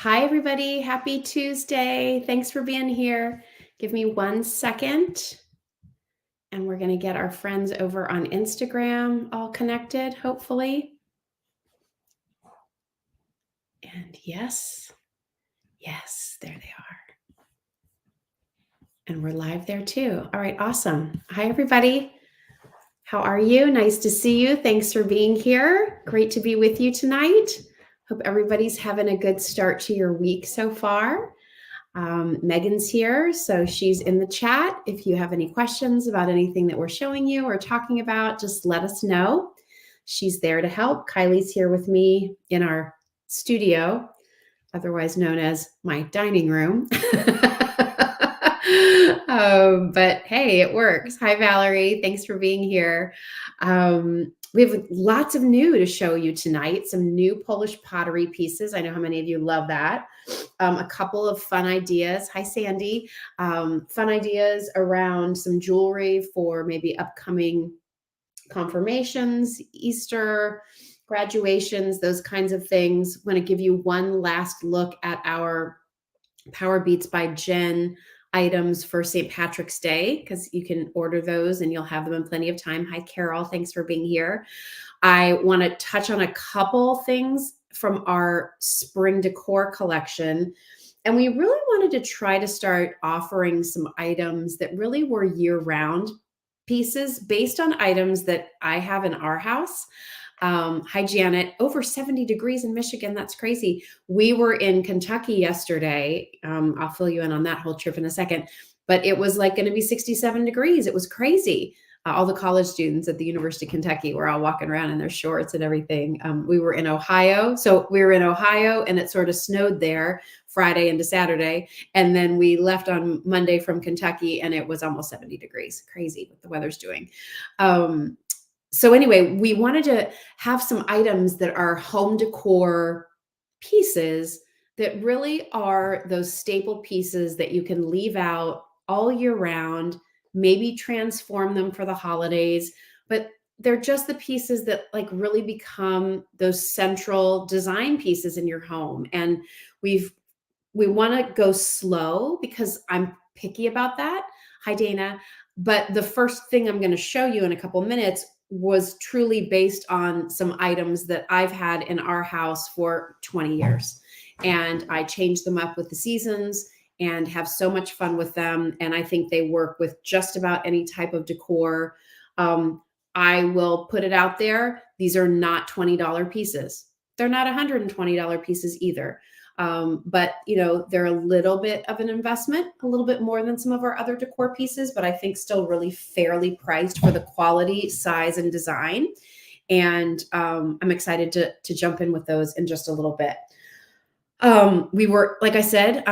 Hi, everybody. Happy Tuesday. Thanks for being here. Give me 1 second, and we're going to get our friends over on Instagram all connected, hopefully. And yes, there they are. And we're live there too. All right, awesome. Hi, everybody. How are you? Nice to see you. Thanks for being here. Great to be with you tonight. Hope everybody's having a good start to your week so far. Megan's here, so she's in the chat. If you have any questions about anything that we're showing you or talking about, just let us know. She's there to help. Kylie's here with me in our studio, otherwise known as my dining room. But hey, it works. Hi, Valerie. Thanks for being here. We have lots of new to show you tonight, some new Polish pottery pieces. I know how many of you love that. A couple of fun ideas. Hi, Sandy. Fun ideas around some jewelry for maybe upcoming confirmations, Easter, graduations, those kinds of things. I'm going to give you one last look at our Power Beats by Jen items for St. Patrick's Day, because you can order those and you'll have them in plenty of time. Hi, Carol. Thanks for being here. I want to touch on a couple things from our spring decor collection. And we really wanted to try to start offering some items that really were year-round pieces based on items that I have in our house. Hi, Janet. Over 70 degrees in Michigan. That's crazy. We were in Kentucky yesterday. I'll fill you in on that whole trip in a second. But it was like going to be 67 degrees. It was crazy. All the college students at the University of Kentucky were all walking around in their shorts and everything. We were in Ohio. So we were in Ohio, and it sort of snowed there Friday into Saturday. And then we left on Monday from Kentucky, and it was almost 70 degrees. Crazy what the weather's doing. So anyway, we wanted to have some items that are home decor pieces that really are those staple pieces that you can leave out all year round, maybe transform them for the holidays, but they're just the pieces that like really become those central design pieces in your home. And we want to go slow because I'm picky about that. Hi, Dana. But the first thing I'm going to show you in a couple minutes was truly based on some items that I've had in our house for 20 years. And I change them up with the seasons and have so much fun with them. And I think they work with just about any type of decor. I will put it out there. These are not $20 pieces. They're not $120 pieces either. But they're a little bit of an investment, a little bit more than some of our other decor pieces, but I think still really fairly priced for the quality, size, and design. And I'm excited to jump in with those in just a little bit. We were, like I said,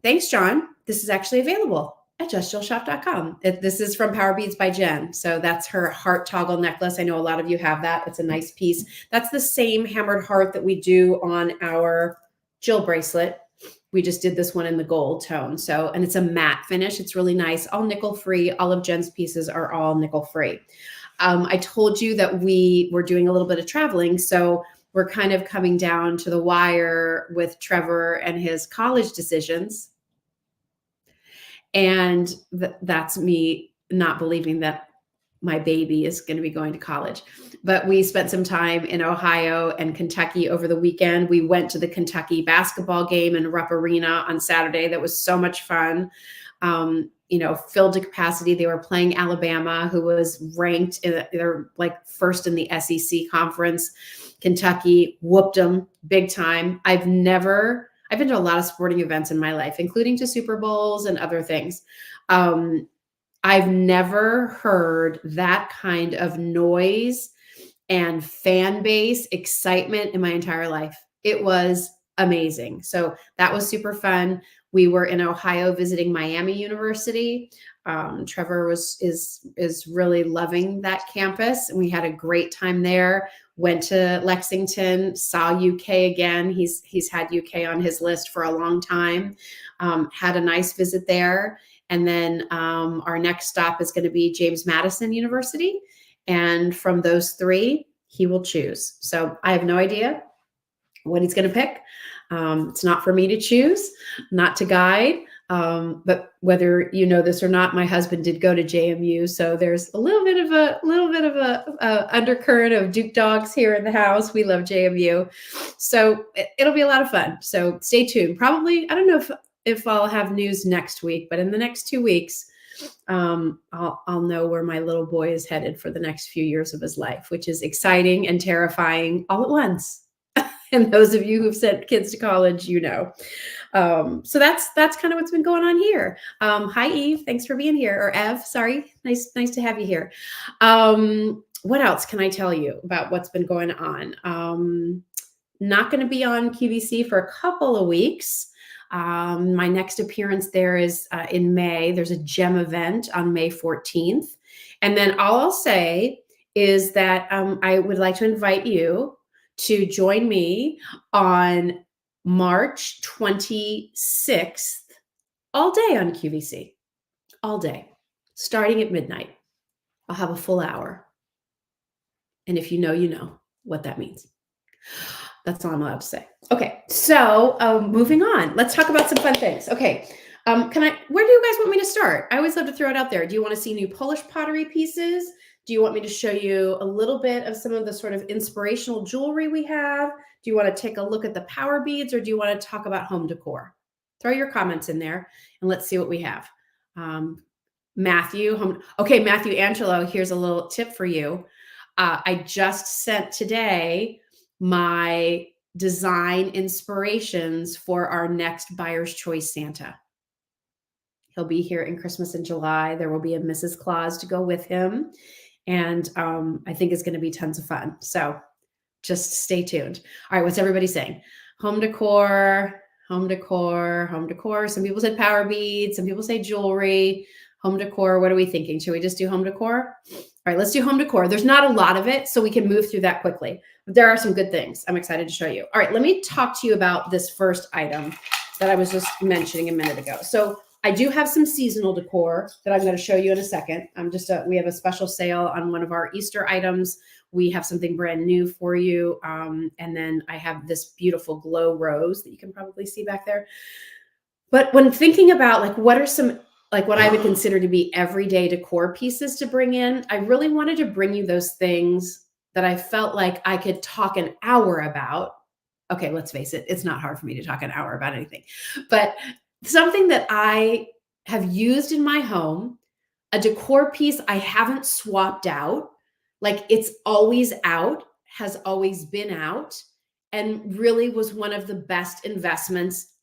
thanks, John. This is actually available at justjillshop.com. This is from Power Beads by Jen. So that's her heart toggle necklace. I know a lot of you have that. It's a nice piece. That's the same hammered heart that we do on our Jill bracelet. We just did this one in the gold tone. So, and it's a matte finish. It's really nice. All nickel free. All of Jen's pieces are all nickel free. I told you that we were doing a little bit of traveling. So we're kind of coming down to the wire with Trevor and his college decisions. And that's me not believing that my baby is going to be going to college. But we spent some time in Ohio and Kentucky over the weekend. We went to the Kentucky basketball game in Rupp Arena on Saturday. That was so much fun. Filled to capacity. They were playing Alabama, who was ranked they're like first in the SEC conference. Kentucky whooped them big time. I've been to a lot of sporting events in my life, including to Super Bowls and other things. I've never heard that kind of noise and fan base excitement in my entire life. It was amazing. So that was super fun. We were in Ohio visiting Miami University. Trevor is really loving that campus, and we had a great time there. Went to Lexington, saw UK again. He's had UK on his list for a long time. Had a nice visit there. And then our next stop is going to be James Madison University. And from those three, he will choose. So I have no idea What he's going to pick. It's not for me to choose, not to guide. But whether you know this or not, my husband did go to JMU, so there's a little bit of a undercurrent of Duke dogs here in the house. We love JMU, so it'll be a lot of fun. So stay tuned. Probably, I don't know if I'll have news next week, but in the next 2 weeks, I'll know where my little boy is headed for the next few years of his life, which is exciting and terrifying all at once. And those of you who've sent kids to college, you know. So that's kind of what's been going on here. Hi, Eve. Thanks for being here. Or Ev, sorry. Nice to have you here. What else can I tell you about what's been going on? Not going to be on QVC for a couple of weeks. My next appearance there is in May. There's a gem event on May 14th. And then all I'll say is that I would like to invite you to join me on March 26th, all day on QVC, all day, starting at midnight. I'll have a full hour. And if you know what that means. That's all I'm allowed to say. Okay, so moving on. Let's talk about some fun things. Okay, where do you guys want me to start? I always love to throw it out there. Do you want to see new Polish pottery pieces? Do you want me to show you a little bit of some of the sort of inspirational jewelry we have? Do you want to take a look at the power beads, or do you want to talk about home decor? Throw your comments in there and let's see what we have. Matthew Angelo, here's a little tip for you. I just sent today my design inspirations for our next Buyer's Choice Santa. He'll be here in Christmas in July. There will be a Mrs. Claus to go with him. And I think it's going to be tons of fun. So just stay tuned. All right, what's everybody saying? Home decor, home decor, home decor. Some people said power beads. Some people say jewelry. Home decor, what are we thinking? Should we just do home decor? All right, let's do home decor. There's not a lot of it, so we can move through that quickly. But there are some good things I'm excited to show you. All right, let me talk to you about this first item that I was just mentioning a minute ago. So I do have some seasonal decor that I'm going to show you in a second. We have a special sale on one of our Easter items. We have something brand new for you. And then I have this beautiful glow rose that you can probably see back there. But when thinking about what I would consider to be everyday decor pieces to bring in, I really wanted to bring you those things that I felt like I could talk an hour about. Okay, let's face it, it's not hard for me to talk an hour about anything, but something that I have used in my home, a decor piece I haven't swapped out, like it's always out, has always been out, and really was one of the best investments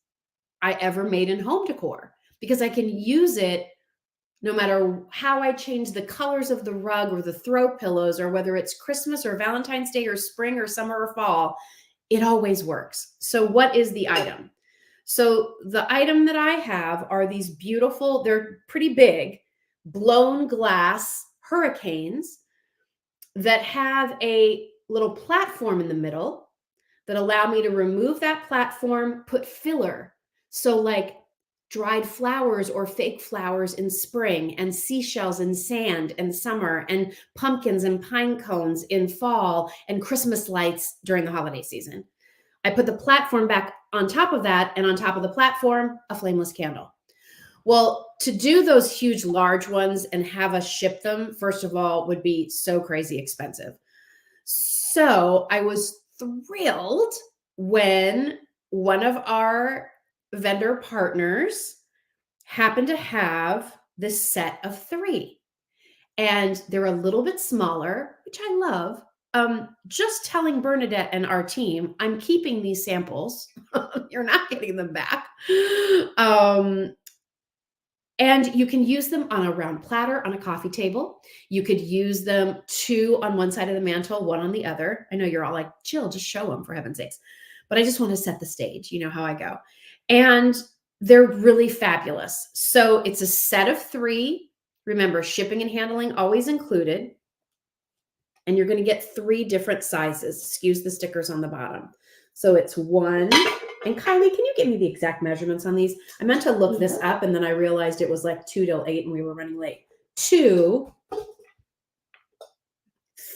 I ever made in home decor, because I can use it no matter how I change the colors of the rug or the throw pillows, or whether it's Christmas or Valentine's Day or spring or summer or fall, it always works. So what is the item? So the item that I have are these beautiful, they're pretty big, blown glass hurricanes that have a little platform in the middle that allow me to remove that platform, put filler. So like dried flowers or fake flowers in spring, and seashells and sand in summer, and pumpkins and pine cones in fall, and Christmas lights during the holiday season. I put the platform back on top of that, and on top of the platform, a flameless candle. Well, to do those huge, large ones and have us ship them, first of all, would be so crazy expensive. So I was thrilled when one of our vendor partners happened to have this set of 3. And they're a little bit smaller, which I love. Just telling Bernadette and our team, I'm keeping these samples. You're not getting them back. And you can use them on a round platter on a coffee table. You could use them 2 on one side of the mantle, 1 on the other. I know you're all like, Jill, just show them for heaven's sakes. But I just want to set the stage. You know how I go. And they're really fabulous. So it's a set of 3. Remember, shipping and handling always included. And you're going to get 3 different sizes. Excuse the stickers on the bottom. So it's 1. And Kylie, can you give me the exact measurements on these? I meant to look this up, and then I realized it was like 2 till 8 and we were running late. 2,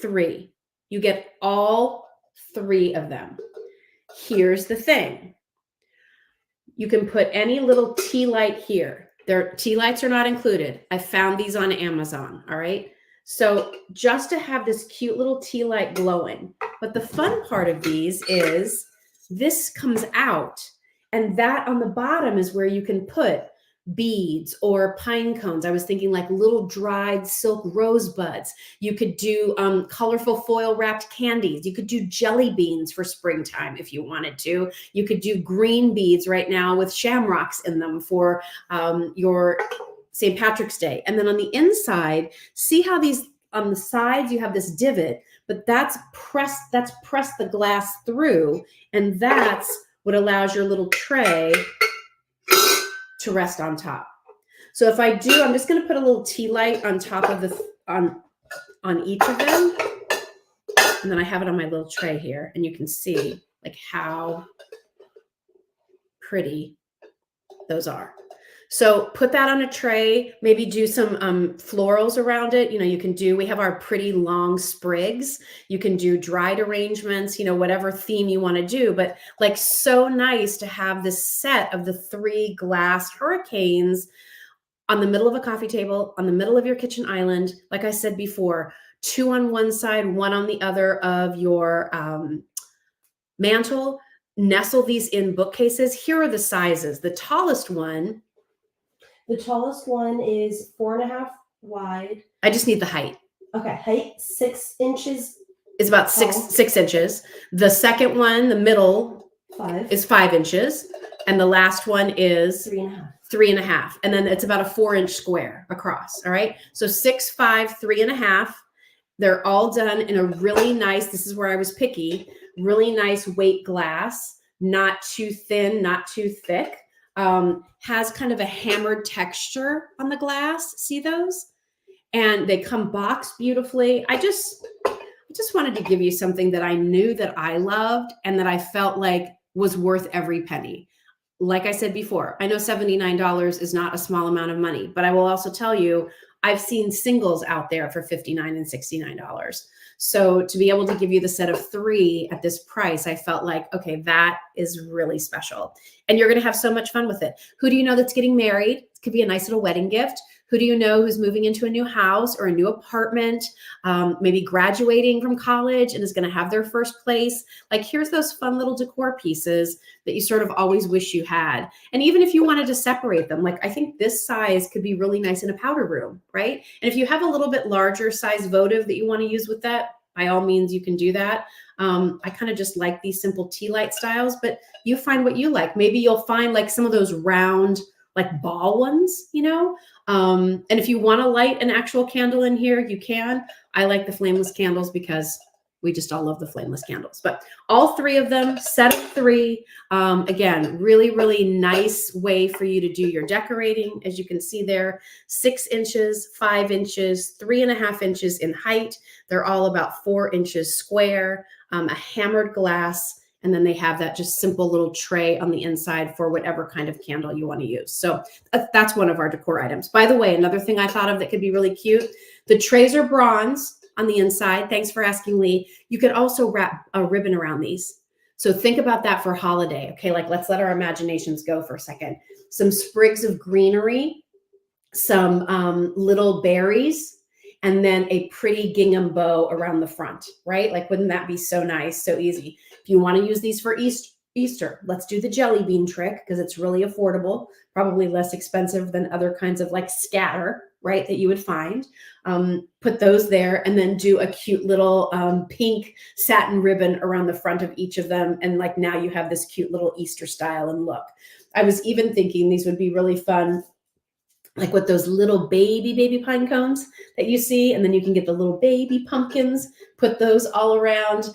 3. You get all 3 of them. here's the thing. You can put any little tea light here. Tea lights are not included. I found these on Amazon, all right? So just to have this cute little tea light glowing. But the fun part of these is this comes out, and that on the bottom is where you can put beads or pine cones. I was thinking like little dried silk rosebuds. You could do colorful foil wrapped candies. You could do jelly beans for springtime if you wanted to. You could do green beads right now with shamrocks in them for your St. Patrick's Day. And then on the inside, see how these on the sides you have this divot, but that's pressed the glass through, and that's what allows your little tray to rest on top. So if I do, I'm just going to put a little tea light on top of the on each of them, and then I have it on my little tray here, and you can see like how pretty those are. So put that on a tray, maybe do some florals around it. You know, you can do, we have our pretty long sprigs. You can do dried arrangements, you know, whatever theme you want to do, but like so nice to have this set of the 3 glass hurricanes on the middle of a coffee table, on the middle of your kitchen island. Like I said before, 2 on one side, 1 on the other of your mantle. Nestle these in bookcases. Here are the sizes. The tallest one is 4.5 wide. I just need the height. Okay, height 6 inches. It's about six inches. The second one, the middle, 5 is 5 inches, and the last one is 3.5. 3.5, and then it's about a 4-inch square across. All right, so 6, 5, 3.5. They're all done in a really nice. This is where I was picky. Really nice weight glass, not too thin, not too thick. Has kind of a hammered texture on the glass. See those? And they come boxed beautifully. I just wanted to give you something that I knew that I loved and that I felt like was worth every penny. Like I said before, I know $79 is not a small amount of money, but I will also tell you, I've seen singles out there for $59 and $69. So to be able to give you the set of 3 at this price, I felt like, okay, that is really special. And you're going to have so much fun with it. Who do you know that's getting married? It could be a nice little wedding gift. Who do you know who's moving into a new house or a new apartment, maybe graduating from college and is going to have their first place? Like, here's those fun little decor pieces that you sort of always wish you had. And even if you wanted to separate them, like I think this size could be really nice in a powder room, right? And if you have a little bit larger size votive that you want to use with that, by all means, you can do that. I kind of just like these simple tea light styles, but you find what you like. Maybe you'll find like some of those round, like ball ones, you know? And if you want to light an actual candle in here, you can. I like the flameless candles because we just all love the flameless candles. But all 3 of them, set of 3. Again, really, really nice way for you to do your decorating. As you can see there, 6 inches, 5 inches, 3.5 inches in height. They're all about 4 inches square, a hammered glass. And then they have that just simple little tray on the inside for whatever kind of candle you want to use. So that's one of our decor items. By the way, another thing I thought of that could be really cute, the trays are bronze on the inside. Thanks for asking, Lee. You could also wrap a ribbon around these. So think about that for holiday. Okay, like let's let our imaginations go for a second. Some sprigs of greenery, some little berries, and then a pretty gingham bow around the front, right? Like, wouldn't that be so nice, so easy? If you want to use these for Easter, let's do the jelly bean trick because it's really affordable, probably less expensive than other kinds of like scatter, right, that you would find. Put those there and then do a cute little pink satin ribbon around the front of each of them. And like now you have this cute little Easter style and look. I was even thinking these would be really fun, like with those little baby pine cones that you see, and then you can get the little baby pumpkins, put those all around.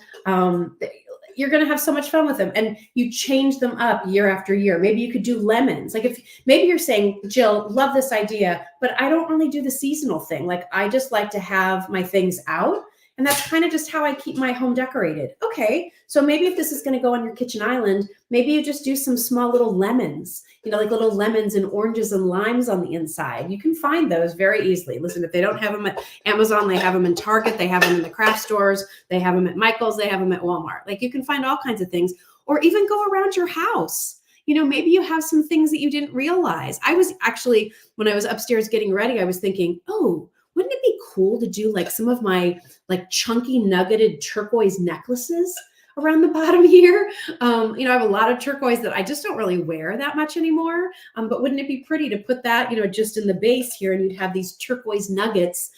You're going to have so much fun with them, and you change them up year after year. Maybe you could do lemons. Like if maybe you're saying, Jill, love this idea, but I don't really do the seasonal thing. Like I just like to have my things out. And that's kind of just how I keep my home decorated. Okay, so maybe if this is going to go on your kitchen island, maybe you just do some small little lemons, you know, like little lemons and oranges and limes on the inside. You can find those very easily. Listen, if they don't have them at Amazon, they have them in Target, they have them in the craft stores, they have them at Michael's, they have them at Walmart. Like you can find all kinds of things. or even go around your house. You know, maybe you have some things that you didn't realize. I was actually, when I was upstairs getting ready, I was thinking, oh, wouldn't it be cool to do like some of my like chunky nuggeted turquoise necklaces around the bottom here? You know, I have a lot of turquoise that I just don't really wear that much anymore. But wouldn't it be pretty to put that, you know, just in the base here, and you'd have these turquoise nuggets,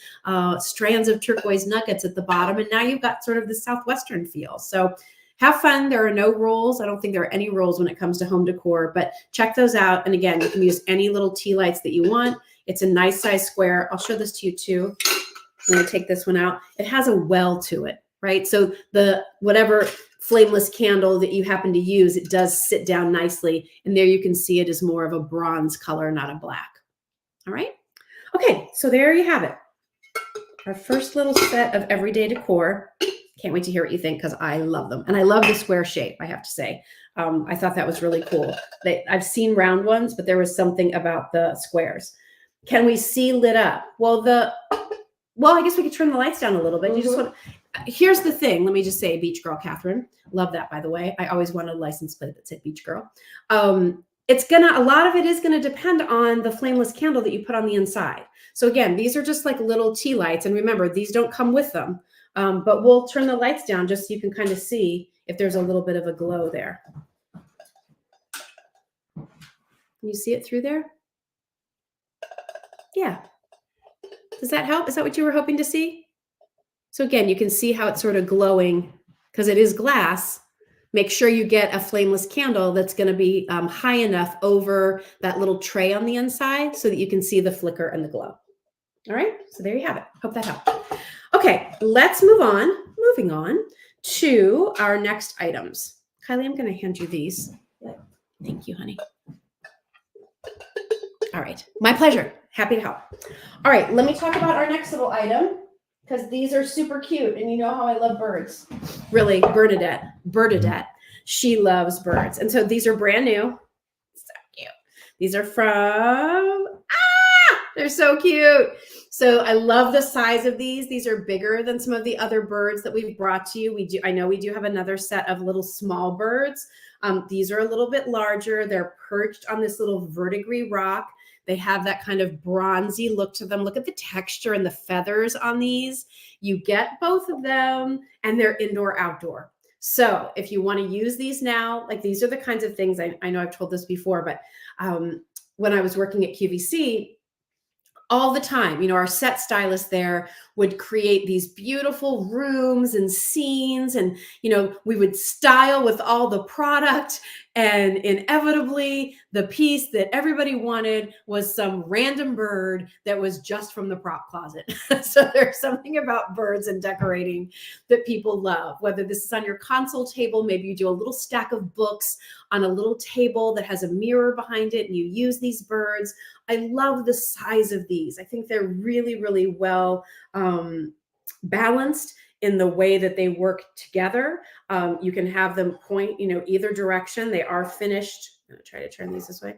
strands of turquoise nuggets at the bottom. And now you've got sort of the Southwestern feel. So have fun. There are no rules. I don't think there are any rules when it comes to home decor, but check those out. And again, you can use any little tea lights that you want. It's a nice size square. I'll show this to you too. I'm going to take this one out. It has a well to it, right? So the whatever flameless candle that you happen to use, it does sit down nicely. And there you can see it is more of a bronze color, not a black. All right. Okay. So there you have it. Our first little set of everyday decor. Can't wait to hear what you think, because I love them. And I love the square shape, I have to say. I thought that was really cool. I've seen round ones, but there was something about the squares. Can we see lit up? Well, I guess we could turn the lights down a little bit. You just want. Here's the thing. Let me just say, Beach Girl Catherine. Love that, by the way. I always wanted a license plate that said Beach Girl. A lot of it is gonna depend on the flameless candle that you put on the inside. So again, these are just like little tea lights, and remember, these don't come with them. But we'll turn the lights down just so you can kind of see if there's a little bit of a glow there. Can you see it through there? Yeah. Does that help? Is that what you were hoping to see? So again, you can see how it's sort of glowing because it is glass. Make sure you get a flameless candle that's going to be high enough over that little tray on the inside so that you can see the flicker and the glow. All right, so there you have it. Hope that helped. Okay, let's move on. Moving on to our next items. Kylie, I'm going to hand you these. Thank you, honey. All right, my pleasure. Happy to help. All right, let me talk about our next little item, because these are super cute, and you know how I love birds. Really, Bernadette, she loves birds. And so these are brand new. So cute. These are from, they're so cute. So I love the size of these. These are bigger than some of the other birds that we've brought to you. I know we do have another set of little small birds. These are a little bit larger. They're perched on this little verdigris rock. They have that kind of bronzy look to them. Look at the texture and the feathers on these. You get both of them, and they're indoor outdoor. So if you want to use these now, like these are the kinds of things, I know I've told this before, but when I was working at QVC, all the time, you know, our set stylist there would create these beautiful rooms and scenes, and, you know, we would style with all the product, and inevitably the piece that everybody wanted was some random bird that was just from the prop closet. So there's something about birds and decorating that people love, whether this is on your console table, maybe you do a little stack of books on a little table that has a mirror behind it and you use these birds. I love the size of these. I think they're really, really well balanced in the way that they work together. You can have them point, you know, either direction. They are finished. I'm gonna try to turn these this way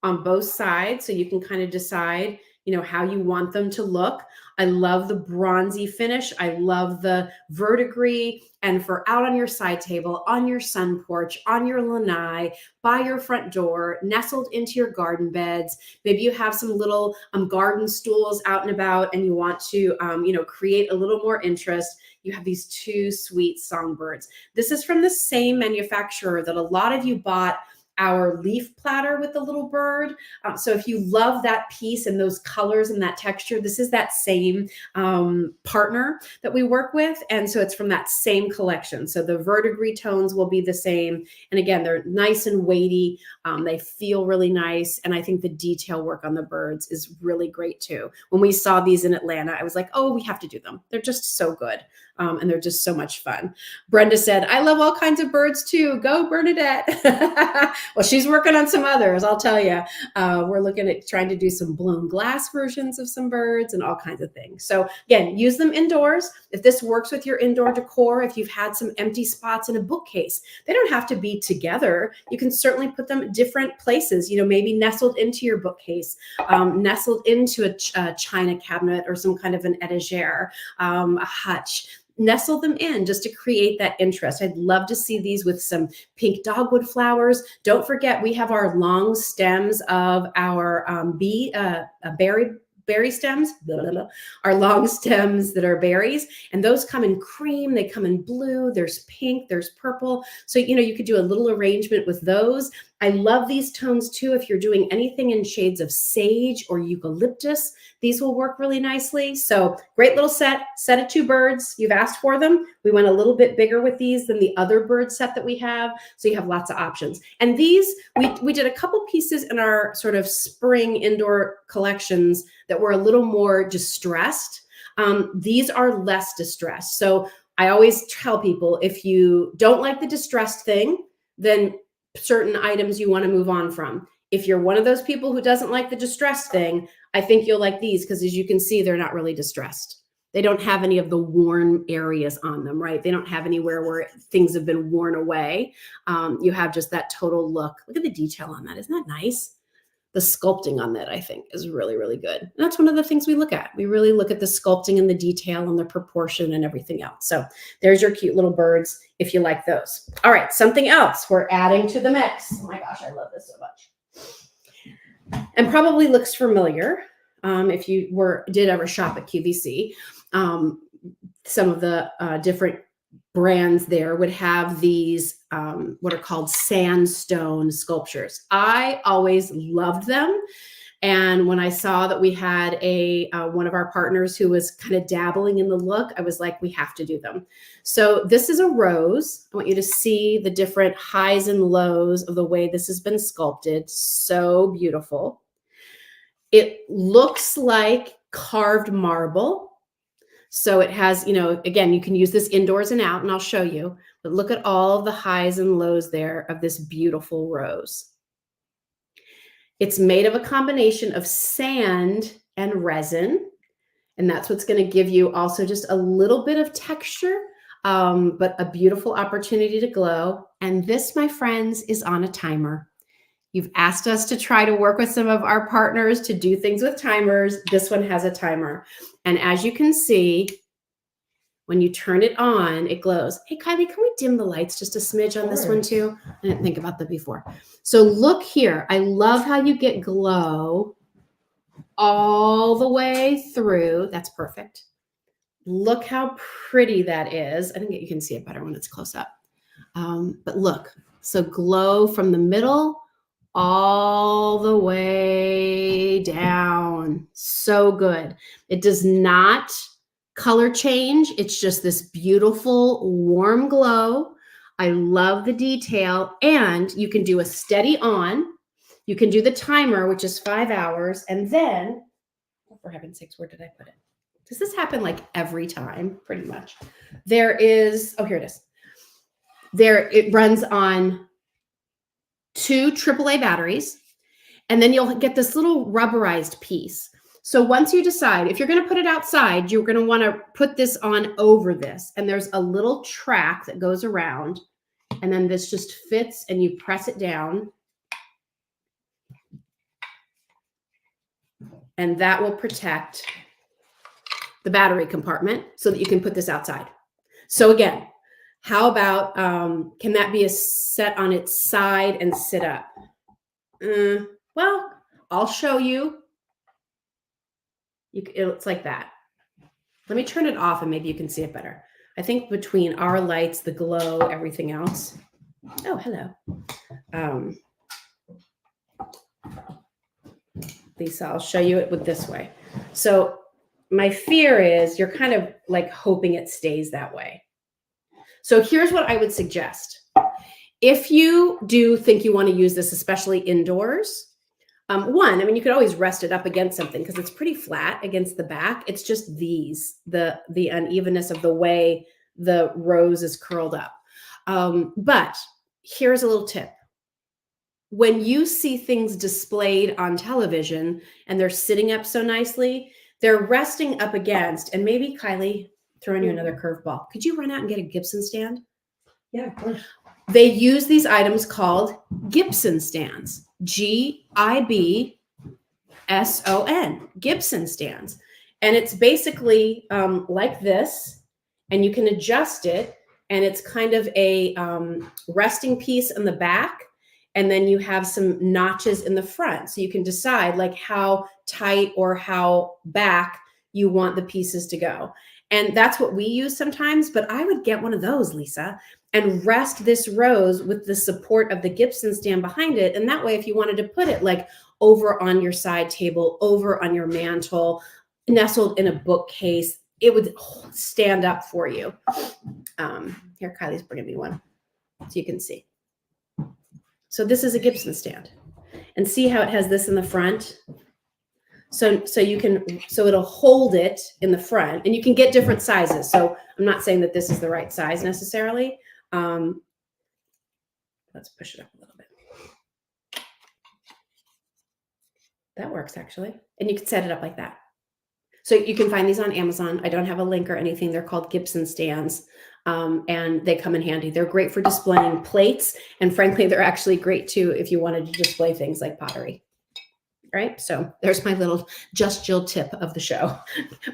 on both sides, so you can kind of decide, you know, how you want them to look. I love the bronzy finish. I love the verdigris. And for out on your side table, on your sun porch, on your lanai, by your front door, nestled into your garden beds. Maybe you have some little garden stools out and about, and you want to, you know, create a little more interest. You have these two sweet songbirds. This is from the same manufacturer that a lot of you bought our leaf platter with the little bird. So if you love that piece and those colors and that texture, this is that same partner that we work with. And so it's from that same collection. So the verdigris tones will be the same. And again, they're nice and weighty. They feel really nice. And I think the detail work on the birds is really great too. When we saw these in Atlanta, I was like, oh, we have to do them. They're just so good. And they're just so much fun. Brenda said, I love all kinds of birds too. Go Bernadette. Well, she's working on some others, I'll tell you. We're looking at trying to do some blown glass versions of some birds and all kinds of things. So again, use them indoors. If this works with your indoor decor, if you've had some empty spots in a bookcase, they don't have to be together. You can certainly put them at different places, you know, maybe nestled into your bookcase, nestled into a china cabinet or some kind of an etagere, a hutch. nestle them in just to create that interest. I'd love to see these with some pink dogwood flowers. Don't forget, we have our long stems of our berry stems, our long stems that are berries, and those come in cream, they come in blue, there's pink, there's purple. So, you could do a little arrangement with those. I love these tones too. If you're doing anything in shades of sage or eucalyptus, these will work really nicely. So great little set of 2 birds. You've asked for them. We went a little bit bigger with these than the other bird set that we have. So you have lots of options. And these, we did a couple pieces in our sort of spring indoor collections that were a little more distressed. These are less distressed. So I always tell people, if you don't like the distressed thing, then certain items you want to move on from. If you're one of those people who doesn't like the distressed thing, I think you'll like these, because as you can see, they're not really distressed. They don't have any of the worn areas on them, right? They don't have anywhere where things have been worn away. You have just that total look. Look at the detail on that. Isn't that nice? The sculpting on that, I think, is really, really good. And that's one of the things we look at. We really look at the sculpting and the detail and the proportion and everything else. So there's your cute little birds if you like those. All right, something else we're adding to the mix. Oh my gosh, I love this so much. And probably looks familiar if you did ever shop at QVC. Some of the different brands there would have these what are called sandstone sculptures. I always loved them. And when I saw that we had one of our partners who was kind of dabbling in the look, I was like, we have to do them. So this is a rose. I want you to see the different highs and lows of the way this has been sculpted. So beautiful. It looks like carved marble. So it has, again, you can use this indoors and out, and I'll show you, but look at all the highs and lows there of this beautiful rose. It's made of a combination of sand and resin, and that's what's going to give you also just a little bit of texture, but a beautiful opportunity to glow. And this, my friends, is on a timer. You've asked us to try to work with some of our partners to do things with timers. This one has a timer. And as you can see, when you turn it on, it glows. Hey, Kylie, can we dim the lights just a smidge on this one too? I didn't think about that before. So look here. I love how you get glow all the way through. That's perfect. Look how pretty that is. I think you can see it better when it's close up. But look, so glow from the middle all the way down. So good. It does not color change. It's just this beautiful warm glow. I love the detail. And you can do a steady on. You can do the timer, which is 5 hours. And then, oh, for heaven's sakes, where did I put it? Does this happen like every time? Pretty much. There is, oh, here it is. It runs on 2 AAA batteries, and then you'll get this little rubberized piece. So once you decide, if you're going to put it outside, you're going to want to put this on over this, and there's a little track that goes around, and then this just fits, and you press it down, and that will protect the battery compartment so that you can put this outside. So again, how about, can that be set on its side and sit up? Well, I'll show you. It's like that. Let me turn it off and maybe you can see it better. I think between our lights, the glow, everything else. Oh, hello. Lisa, I'll show you it with this way. So my fear is you're kind of like hoping it stays that way. So here's what I would suggest. If you do think you want to use this, especially indoors, you could always rest it up against something because it's pretty flat against the back. It's just the unevenness of the way the rose is curled up. But here's a little tip. When you see things displayed on television and they're sitting up so nicely, they're resting up against, and maybe Kylie, throwing you another curveball. Could you run out and get a Gibson stand? Yeah, of course. They use these items called Gibson stands. Gibson, Gibson stands. And it's basically like this. and you can adjust it. And it's kind of a resting piece in the back. And then you have some notches in the front. So you can decide like how tight or how back you want the pieces to go. And that's what we use sometimes, but I would get one of those, Lisa, and rest this rose with the support of the Gibson stand behind it. And that way, if you wanted to put it like over on your side table, over on your mantle, nestled in a bookcase, it would stand up for you. Here, Kylie's bringing me one so you can see. So this is a Gibson stand, and see how it has this in the front. So it'll hold it in the front, and you can get different sizes. So I'm not saying that this is the right size necessarily. Let's push it up a little bit. That works actually. And you can set it up like that. So you can find these on Amazon. I don't have a link or anything. They're called Gibson stands. And they come in handy. They're great for displaying plates. And frankly, they're actually great too if you wanted to display things like pottery. Right? So there's my little Just Jill tip of the show.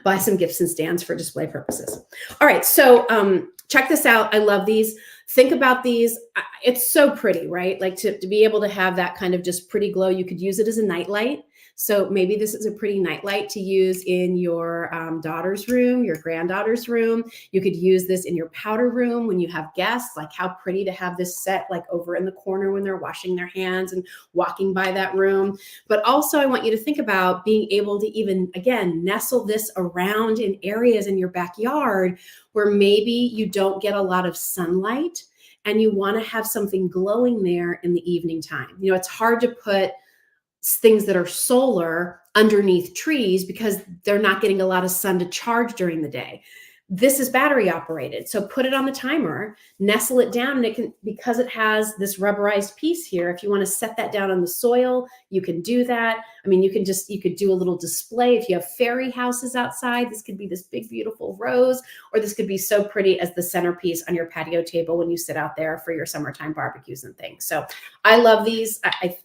Buy some Gibson stands for display purposes. All right. So check this out. I love these. Think about these. It's so pretty, right? Like to be able to have that kind of just pretty glow. You could use it as a nightlight. So maybe this is a pretty nightlight to use in your daughter's room, your granddaughter's room. You could use this in your powder room when you have guests. Like how pretty to have this set like over in the corner when they're washing their hands and walking by that room. But also I want you to think about being able to even, again, nestle this around in areas in your backyard where maybe you don't get a lot of sunlight and you want to have something glowing there in the evening time. You know, it's hard to put things that are solar underneath trees because they're not getting a lot of sun to charge during the day. This is battery operated. So put it on the timer, nestle it down, and it can, because it has this rubberized piece here, if you want to set that down on the soil, you can do that. I mean, you could do a little display. If you have fairy houses outside, this could be this big, beautiful rose, or this could be so pretty as the centerpiece on your patio table when you sit out there for your summertime barbecues and things. So I love these. I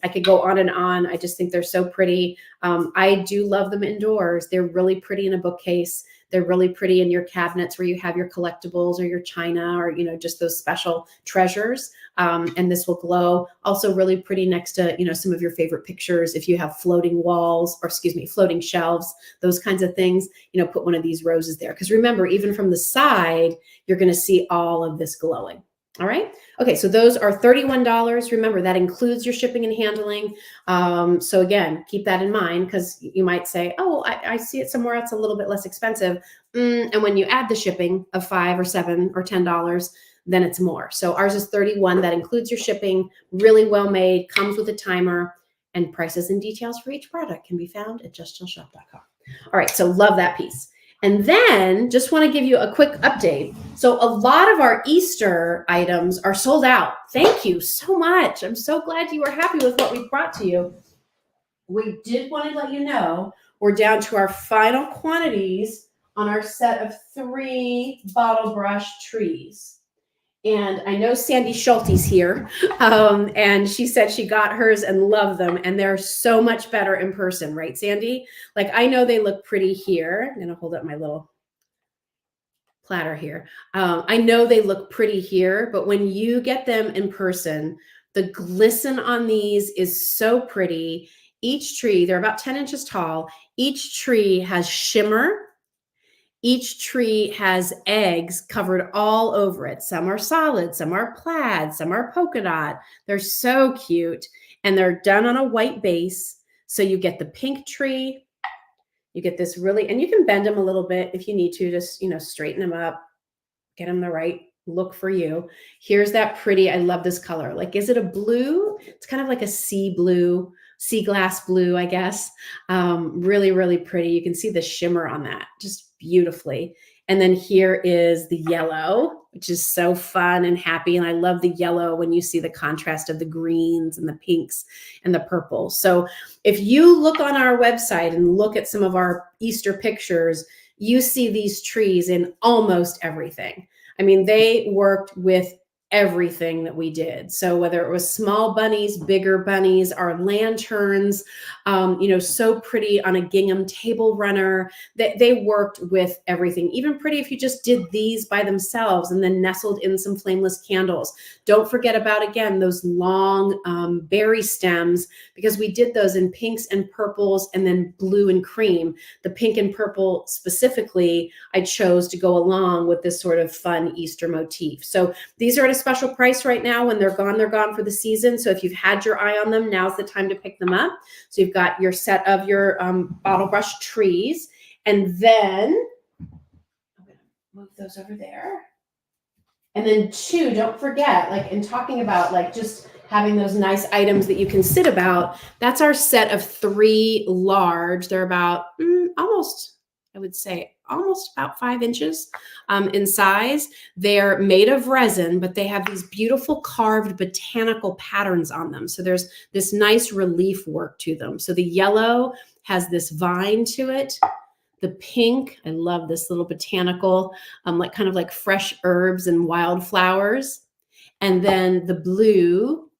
could go on and on. I just think they're so pretty. I do love them indoors. They're really pretty in a bookcase. They're really pretty in your cabinets where you have your collectibles or your china or, you know, just those special treasures. And this will glow. Also really pretty next to, you know, some of your favorite pictures. If you have floating walls or floating shelves, those kinds of things, you know, put one of these roses there. Because remember, even from the side, you're going to see all of this glowing. All right. Okay. So those are $31. Remember, that includes your shipping and handling. So again, keep that in mind because you might say, oh, I see it somewhere else a little bit less expensive. And when you add the shipping of $5 or $7 or $10, then it's more. So ours is $31. That includes your shipping, really well made, comes with a timer, and prices and details for each product can be found at justjillshop.com. All right. So love that piece. And then just want to give you a quick update. So a lot of our Easter items are sold out. Thank you so much. I'm so glad you were happy with what we brought to you. We did want to let you know we're down to our final quantities on our set of 3 bottle brush trees. And I know Sandy Schulte's here, and she said she got hers and loved them, and they're so much better in person, right, Sandy? Like, I know they look pretty here. I'm going to hold up my little platter here. I know they look pretty here, but when you get them in person, the glisten on these is so pretty. Each tree, they're about 10 inches tall. Each tree has shimmer. Each tree has eggs covered all over it. Some are solid, some are plaid, some are polka dot. They're so cute. And they're done on a white base. So you get the pink tree. You get this really, and you can bend them a little bit if you need to, just, you know, straighten them up, get them the right look for you. Here's that pretty, I love this color. Like, is it a blue? It's kind of like a sea blue, sea glass blue, I guess. Really, really pretty. You can see the shimmer on that just beautifully. And then here is the yellow, which is so fun and happy. And I love the yellow when you see the contrast of the greens and the pinks and the purple. So if you look on our website and look at some of our Easter pictures, you see these trees in almost everything. I mean, they worked with everything that we did. So whether it was small bunnies, bigger bunnies, our lanterns, so pretty on a gingham table runner, they worked with everything. Even pretty if you just did these by themselves and then nestled in some flameless candles. Don't forget about, again, those long berry stems, because we did those in pinks and purples and then blue and cream. The pink and purple specifically, I chose to go along with this sort of fun Easter motif. So these are at a special price right now. When they're gone for the season. So if you've had your eye on them, now's the time to pick them up. So you've got your set of your bottle brush trees, and then I'm going to move those over there. And then two, don't forget, like in talking about like just having those nice items that you can sit about, that's our set of 3 large. They're about almost, I would say, almost about 5 inches in size. They're made of resin, but they have these beautiful carved botanical patterns on them. So there's this nice relief work to them. So the yellow has this vine to it. The pink, I love this little botanical, like kind of like fresh herbs and wildflowers. And then the blue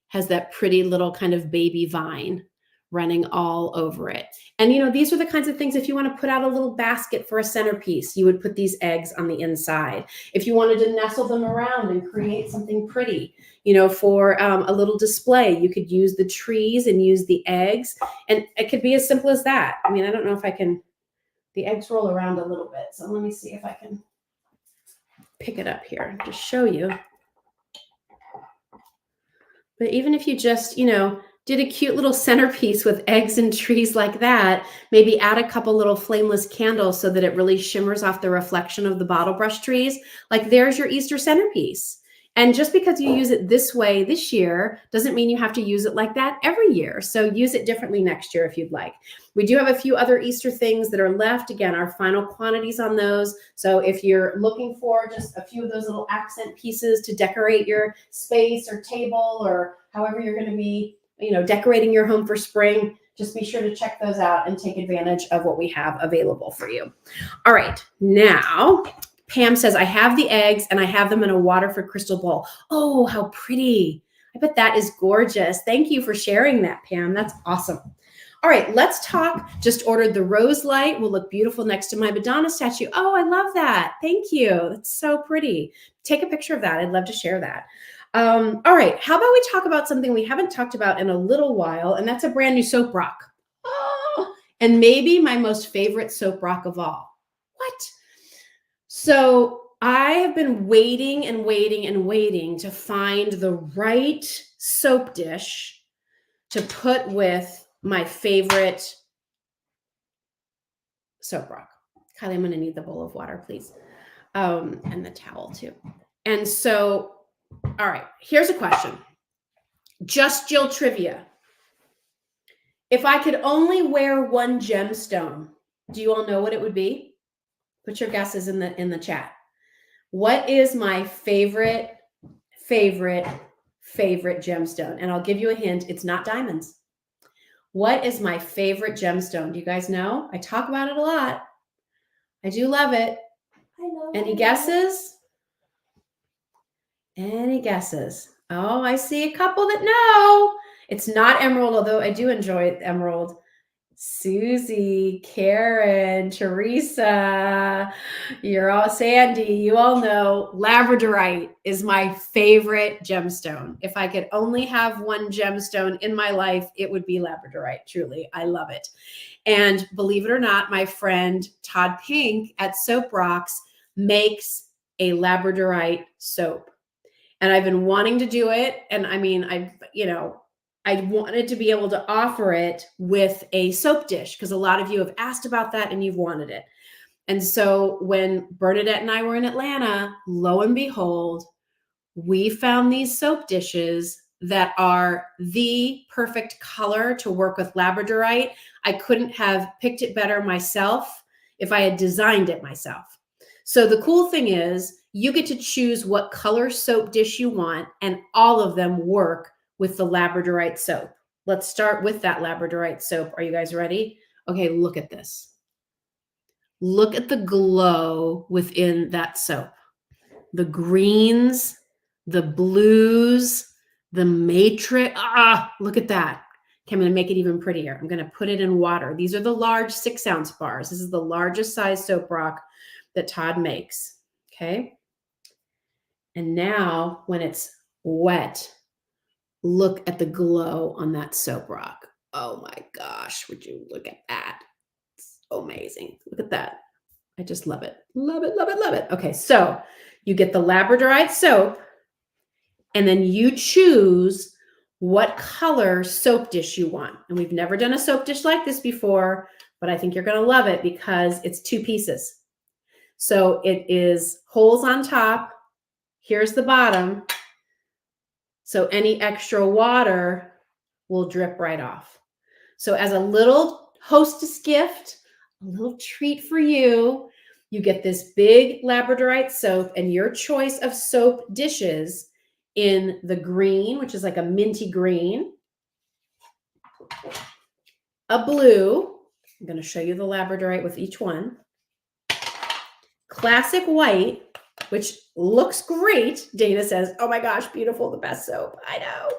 has that pretty little kind of baby vine running all over it. And these are the kinds of things, if you want to put out a little basket for a centerpiece, you would put these eggs on the inside. If you wanted to nestle them around and create something pretty, for a little display, you could use the trees and use the eggs. And it could be as simple as that. I mean, I don't know if I can, the eggs roll around a little bit. So let me see if I can pick it up here to show you. But even if you just, did a cute little centerpiece with eggs and trees like that, maybe add a couple little flameless candles so that it really shimmers off the reflection of the bottle brush trees, like there's your Easter centerpiece. And just because you use it this way this year doesn't mean you have to use it like that every year. So use it differently next year if you'd like. We do have a few other Easter things that are left. Again, our final quantities on those. So if you're looking for just a few of those little accent pieces to decorate your space or table or however you're going to be, decorating your home for spring, just be sure to check those out and take advantage of what we have available for you. All right, now Pam says, I have the eggs and I have them in a Waterford crystal bowl. Oh, how pretty. I bet that is gorgeous. Thank you for sharing that, Pam. That's awesome. All right, let's talk. Just ordered the rose light. Will look beautiful next to my Madonna statue. Oh, I love that. Thank you. That's so pretty. Take a picture of that. I'd love to share that. All right, how about we talk about something we haven't talked about in a little while, and that's a brand new soap rock. Oh, and maybe my most favorite soap rock of all. What? So I have been waiting and waiting and waiting to find the right soap dish to put with my favorite soap rock. Kylie, I'm going to need the bowl of water, please. And the towel too. And so, all right, here's a question. Just Jill trivia. If I could only wear one gemstone, do you all know what it would be? Put your guesses in the chat. What is my favorite gemstone? And I'll give you a hint. It's not diamonds. What is my favorite gemstone? Do you guys know? I talk about it a lot. I do love it. I know. Any guesses? Any guesses? Oh, I see a couple that know. It's not emerald, although I do enjoy emerald. Susie, Karen, Teresa, you're all Sandy, you all know Labradorite is my favorite gemstone. If I could only have one gemstone in my life, it would be Labradorite. Truly, I love it. And believe it or not, my friend Todd Pink at Soap Rocks makes a Labradorite soap. And I've been wanting to do it. And I mean, I wanted to be able to offer it with a soap dish because a lot of you have asked about that and you've wanted it. And so when Bernadette and I were in Atlanta, lo and behold, we found these soap dishes that are the perfect color to work with Labradorite. I couldn't have picked it better myself if I had designed it myself. So the cool thing is you get to choose what color soap dish you want, and all of them work with the Labradorite soap. Let's start with that Labradorite soap. Are you guys ready? Okay, look at this. Look at the glow within that soap. The greens, the blues, the matrix. Ah, look at that. Okay, I'm going to make it even prettier. I'm going to put it in water. These are the large 6-ounce bars. This is the largest size soap rock that Todd makes. Okay. And now when it's wet, look at the glow on that soap rock. Oh my gosh, would you look at that? It's amazing. Look at that. I just love it. Love it, love it, love it. Okay, so you get the Labradorite soap, and then you choose what color soap dish you want. And we've never done a soap dish like this before, but I think you're going to love it because it's 2 pieces. So it is holes on top. Here's the bottom. So any extra water will drip right off. So as a little hostess gift, a little treat for you, you get this big Labradorite soap and your choice of soap dishes in the green, which is like a minty green, a blue. I'm going to show you the Labradorite with each one. Classic white, which looks great. Dana says, oh my gosh, beautiful, the best soap. I know.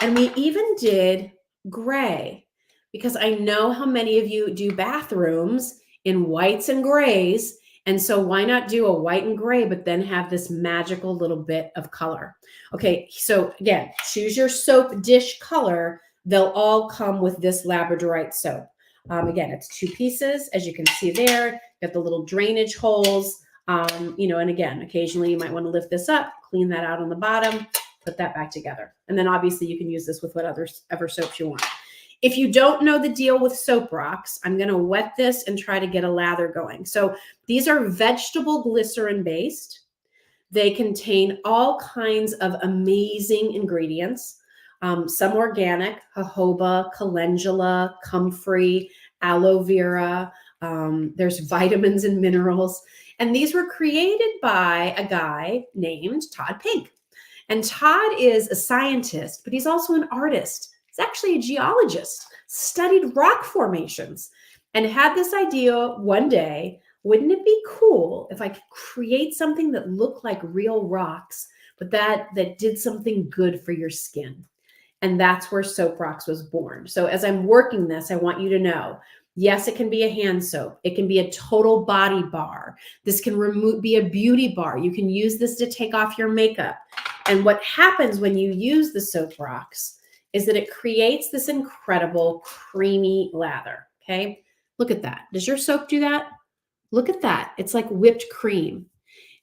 And we even did gray because I know how many of you do bathrooms in whites and grays. And so why not do a white and gray, but then have this magical little bit of color? Okay, so again, choose your soap dish color. They'll all come with this Labradorite soap. Again, it's 2 pieces, as you can see there. Got the little drainage holes. And again, occasionally you might want to lift this up, clean that out on the bottom, put that back together. And then obviously you can use this with whatever soaps you want. If you don't know the deal with soap rocks, I'm going to wet this and try to get a lather going. So these are vegetable glycerin based. They contain all kinds of amazing ingredients. Some organic, jojoba, calendula, comfrey, aloe vera. There's vitamins and minerals. And these were created by a guy named Todd Pink. And Todd is a scientist, but he's also an artist. He's actually a geologist, studied rock formations, and had this idea one day, wouldn't it be cool if I could create something that looked like real rocks, but that did something good for your skin? And that's where Soap Rocks was born. So as I'm working this, I want you to know, yes, it can be a hand soap. It can be a total body bar. This can be a beauty bar. You can use this to take off your makeup. And what happens when you use the Soap Rocks is that it creates this incredible creamy lather, okay? Look at that. Does your soap do that? Look at that. It's like whipped cream.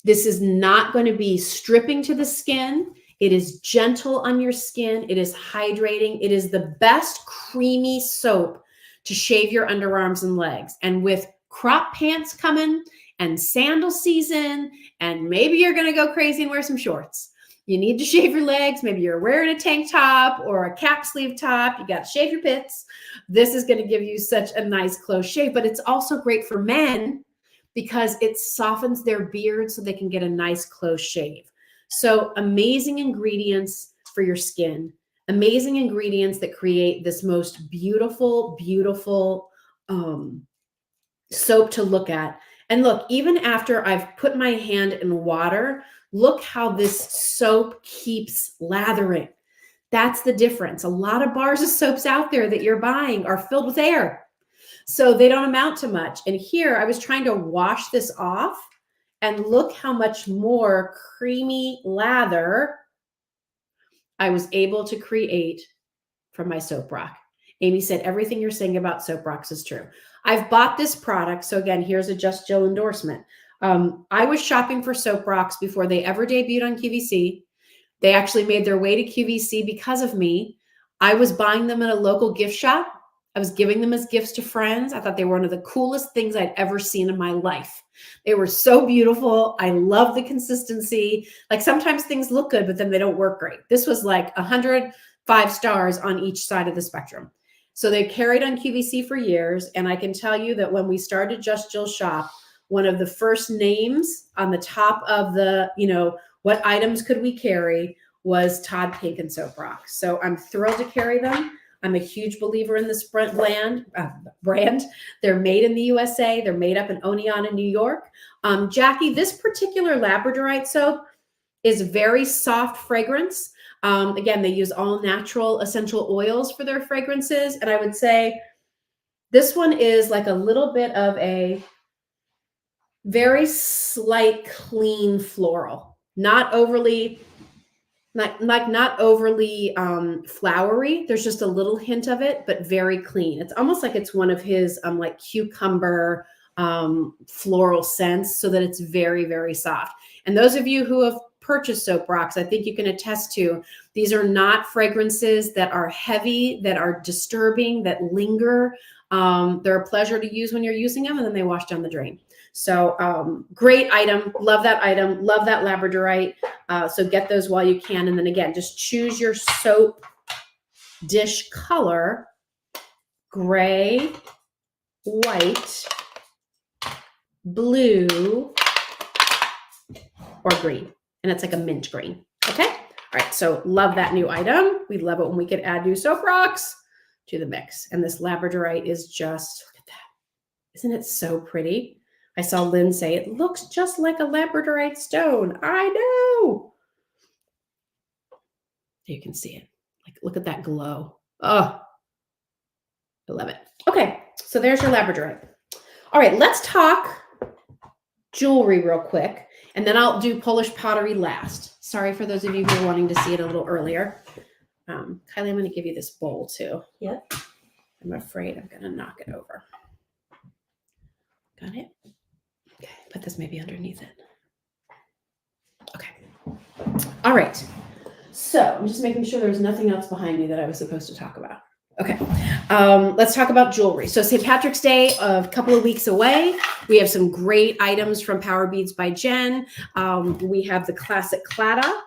This is not going to be stripping to the skin. It is gentle on your skin. It is hydrating. It is the best creamy soap to shave your underarms and legs. And with crop pants coming and sandal season, and maybe you're going to go crazy and wear some shorts. You need to shave your legs. Maybe you're wearing a tank top or a cap sleeve top. You got to shave your pits. This is going to give you such a nice close shave, but it's also great for men because it softens their beard so they can get a nice close shave. So amazing ingredients for your skin, amazing ingredients that create this most beautiful, beautiful soap to look at. And look, even after I've put my hand in water, look how this soap keeps lathering. That's the difference. A lot of bars of soaps out there that you're buying are filled with air, so they don't amount to much. And here I was trying to wash this off, and look how much more creamy lather I was able to create from my soap rock. Amy said, everything you're saying about soap rocks is true. I've bought this product. So again, here's a Just Jill endorsement. I was shopping for soap rocks before they ever debuted on QVC. They actually made their way to QVC because of me. I was buying them at a local gift shop. I was giving them as gifts to friends. I thought they were one of the coolest things I'd ever seen in my life. They were so beautiful. I love the consistency. Like sometimes things look good, but then they don't work great. This was like 105 stars on each side of the spectrum. So they carried on QVC for years. And I can tell you that when we started Just Jill Shop, one of the first names on the top of the, what items could we carry was Todd Pink and Soap Rocks. So I'm thrilled to carry them. I'm a huge believer in this brand. They're made in the USA. They're made up in Oneonta, New York. Jackie, this particular Labradorite soap is very soft fragrance. Again, they use all natural essential oils for their fragrances. And I would say this one is like a little bit of a very slight, clean floral, not overly flowery. There's just a little hint of it, but very clean. It's almost like it's one of his like cucumber floral scents, so that it's very, very soft. And those of you who have purchased soap rocks, I think you can attest to, these are not fragrances that are heavy, that are disturbing, that linger. They're a pleasure to use when you're using them, and then they wash down the drain. So great item. Love that item. Love that Labradorite. So get those while you can. And then again, just choose your soap dish color: gray, white, blue, or green. And it's like a mint green. Okay. All right. So love that new item. We love it when we can add new soap rocks to the mix. And this Labradorite is just, look at that. Isn't it so pretty? I saw Lynn say it looks just like a Labradorite stone. I know. You can see it. Like, look at that glow. Oh, I love it. Okay, so there's your Labradorite. All right, let's talk jewelry real quick, and then I'll do Polish pottery last. Sorry for those of you who are wanting to see it a little earlier. Kylie, I'm going to give you this bowl too. Yep. I'm afraid I'm going to knock it over. Got it? Okay, put this maybe underneath it. Okay. All right. So I'm just making sure there's nothing else behind me that I was supposed to talk about. Okay. Let's talk about jewelry. So St. Patrick's Day, a couple of weeks away. We have some great items from Power Beads by Jen. We have the classic Claddagh.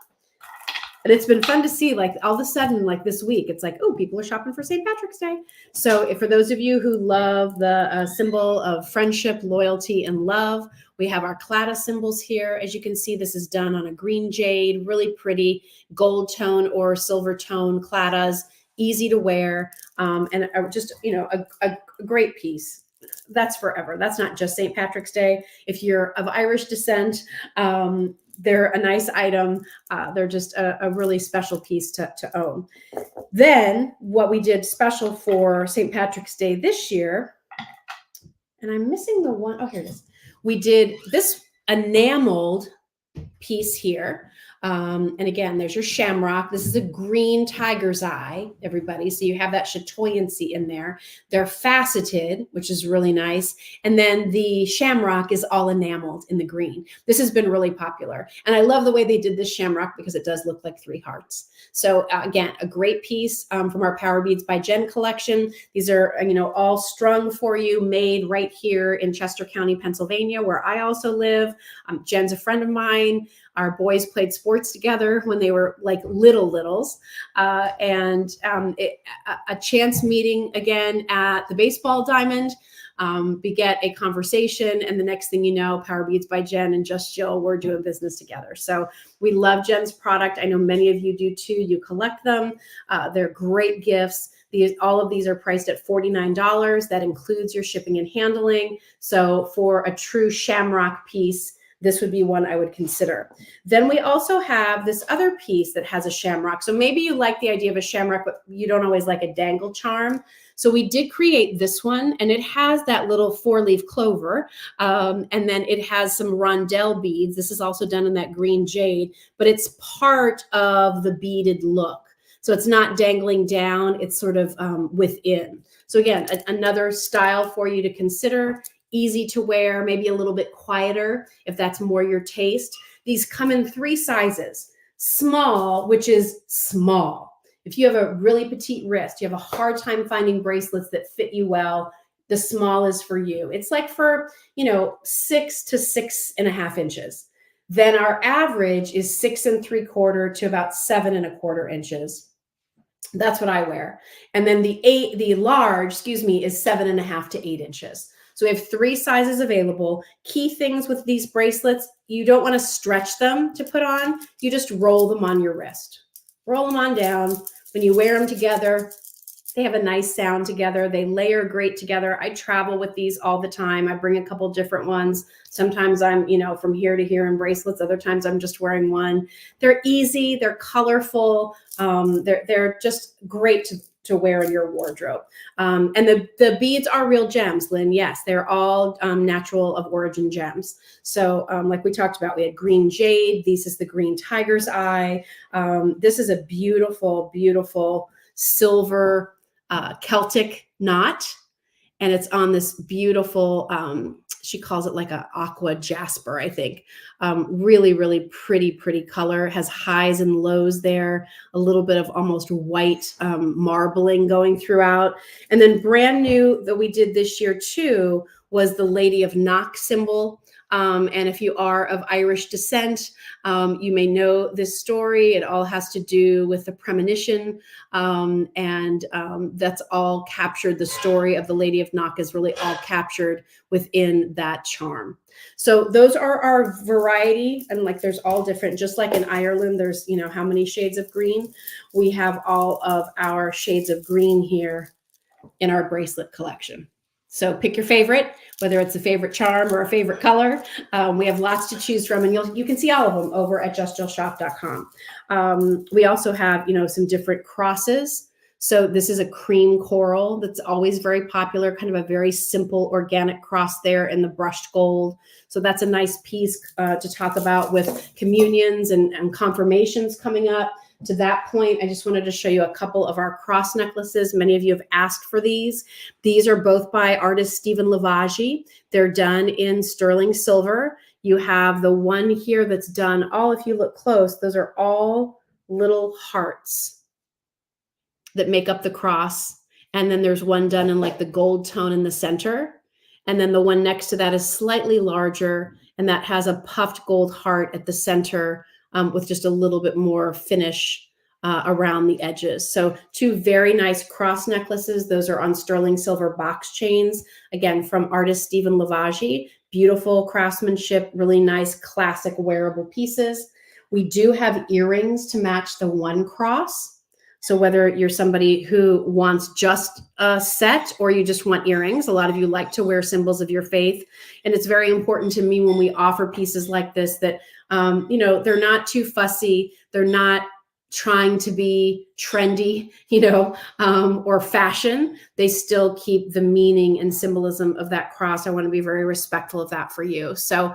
And it's been fun to see, like, all of a sudden, like this week, it's like, oh, people are shopping for St. Patrick's Day. So for those of you who love the symbol of friendship, loyalty, and love, we have our Claddagh symbols here. As you can see, this is done on a green jade, really pretty gold tone or silver tone Claddahs, easy to wear, and just, you know, a great piece. That's forever. That's not just St. Patrick's Day. If you're of Irish descent, they're a nice item. They're just a really special piece to own. Then what we did special for St. Patrick's Day this year, and I'm missing the one, oh, here it is. We did this enameled piece here. And again, there's your shamrock. This is a green tiger's eye, everybody. So you have that chatoyancy in there. They're faceted, which is really nice. And then the shamrock is all enameled in the green. This has been really popular. And I love the way they did this shamrock because it does look like 3 hearts. So again, a great piece from our Power Beads by Jen collection. These are, you know, all strung for you, made right here in Chester County, Pennsylvania, where I also live. Jen's a friend of mine. Our boys played sports together when they were like littles. And a chance meeting again at the baseball diamond beget a conversation. And the next thing you know, Power Beads by Jen and Just Jill were doing business together. So we love Jen's product. I know many of you do too. You collect them. They're great gifts. All of these are priced at $49. That includes your shipping and handling. So for a true shamrock piece, this would be one I would consider. Then we also have this other piece that has a shamrock. So maybe you like the idea of a shamrock, but you don't always like a dangle charm. So we did create this one, and it has that little 4-leaf clover. And then it has some rondelle beads. This is also done in that green jade, but it's part of the beaded look. So it's not dangling down, it's sort of within. So again, another style for you to consider. Easy to wear, maybe a little bit quieter if that's more your taste. These come in 3 sizes. Small, which is small. If you have a really petite wrist, you have a hard time finding bracelets that fit you well, the small is for you. It's like for, you know, 6 to 6.5 inches. Then our average is 6 3/4 to about 7 1/4 inches. That's what I wear. And then the large, is 7.5 to 8 inches. So we have 3 sizes available. Key things with these bracelets, you don't want to stretch them to put on. You just roll them on your wrist. Roll them on down. When you wear them together, They have a nice sound together. They layer great together. I travel with these all the time. I bring a couple different ones. Sometimes I'm, from here to here in bracelets. Other times I'm just wearing one. They're easy. They're colorful. They're just great to wear in your wardrobe. And the beads are real gems, Lynn. Yes, they're all natural of origin gems. So like we talked about, we had green jade. This is the green tiger's eye. This is a beautiful, beautiful silver Celtic knot. And it's on this beautiful, she calls it like a aqua jasper, I think. Really, really pretty color. It has highs and lows there, a little bit of almost white marbling going throughout. And then brand new that we did this year too was the Lady of Knock symbol. And if you are of Irish descent, you may know this story. It all has to do with the premonition. And that's all captured. The story of the Lady of Knock is really all captured within that charm. So those are our variety. And like, there's all different, just like in Ireland, there's, how many shades of green. We have all of our shades of green here in our bracelet collection. So pick your favorite, whether it's a favorite charm or a favorite color. We have lots to choose from, and you can see all of them over at justjillshop.com. We also have, some different crosses. So this is a cream coral that's always very popular, kind of a very simple organic cross there in the brushed gold. So that's a nice piece to talk about with communions and confirmations coming up. To that point, I just wanted to show you a couple of our cross necklaces. Many of you have asked for these. These are both by artist Stephen Lavaggi. They're done in sterling silver. You have the one here that's done if you look close, those are all little hearts that make up the cross. And then there's one done in like the gold tone in the center. And then the one next to that is slightly larger, and that has a puffed gold heart at the center, with just a little bit more finish around the edges. So two very nice cross necklaces. Those are on sterling silver box chains, again, from artist Stephen Lavaggi. Beautiful craftsmanship, really nice classic wearable pieces. We do have earrings to match the one cross. So whether you're somebody who wants just a set or you just want earrings, a lot of you like to wear symbols of your faith. And it's very important to me when we offer pieces like this that, they're not too fussy. They're not trying to be trendy, or fashion. They still keep the meaning and symbolism of that cross. I want to be very respectful of that for you. So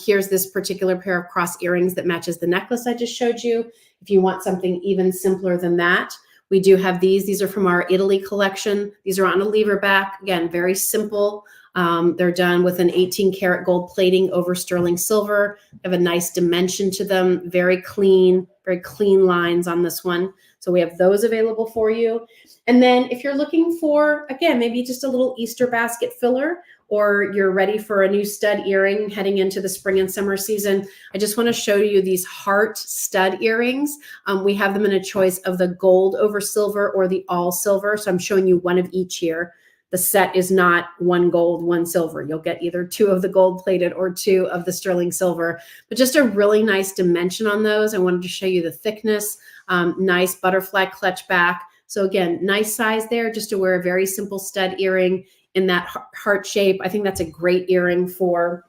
here's this particular pair of cross earrings that matches the necklace I just showed you. If you want something even simpler than that, we do have these. These are from our Italy collection. These are on a lever back. Again, very simple. They're done with an 18 karat gold plating over sterling silver. They have a nice dimension to them. Very clean lines on this one. So we have those available for you. And then if you're looking for, again, maybe just a little Easter basket filler, or you're ready for a new stud earring heading into the spring and summer season, I just want to show you these heart stud earrings. We have them in a choice of the gold over silver or the all silver. So I'm showing you one of each here. The set is not one gold, one silver. You'll get either two of the gold plated or two of the sterling silver, but just a really nice dimension on those. I wanted to show you the thickness, nice butterfly clutch back. So again, nice size there just to wear a very simple stud earring in that heart shape. I think that's a great earring for,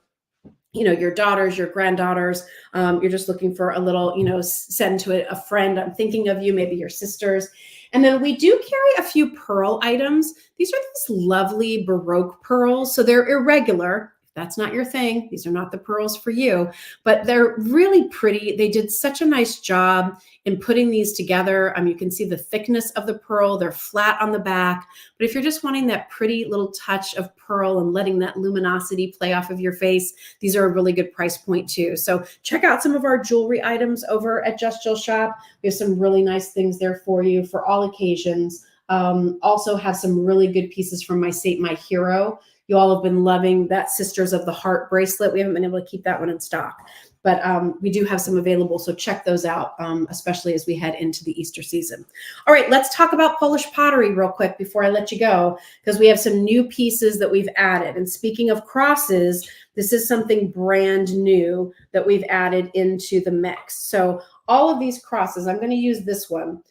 your daughters, your granddaughters. You're just looking for a little, send to a friend. I'm thinking of you, maybe your sisters. And then we do carry a few pearl items. These are these lovely Baroque pearls. So they're irregular. If that's not your thing, these are not the pearls for you, but they're really pretty. They did such a nice job in putting these together. You can see the thickness of the pearl. They're flat on the back. But if you're just wanting that pretty little touch of pearl and letting that luminosity play off of your face, these are a really good price point too. So check out some of our jewelry items over at Just Jill Shop. We have some really nice things there for you for all occasions. Also have some really good pieces from my Saint My Hero. You all have been loving that Sisters of the Heart bracelet. We haven't been able to keep that one in stock, but we do have some available. So check those out, especially as we head into the Easter season. All right, let's talk about Polish pottery real quick before I let you go, because we have some new pieces that we've added. And speaking of crosses, this is something brand new that we've added into the mix. So all of these crosses, I'm going to use this one.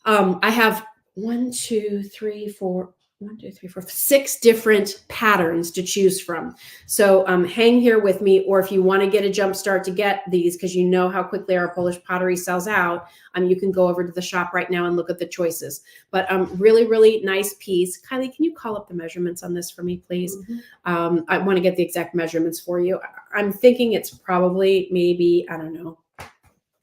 I have six different patterns to choose from. So hang here with me, or if you want to get a jump start to get these, because you know how quickly our Polish pottery sells out, you can go over to the shop right now and look at the choices. But really, really nice piece. Kylie, can you call up the measurements on this for me, please? I want to get the exact measurements for you. I'm thinking it's probably maybe, I don't know,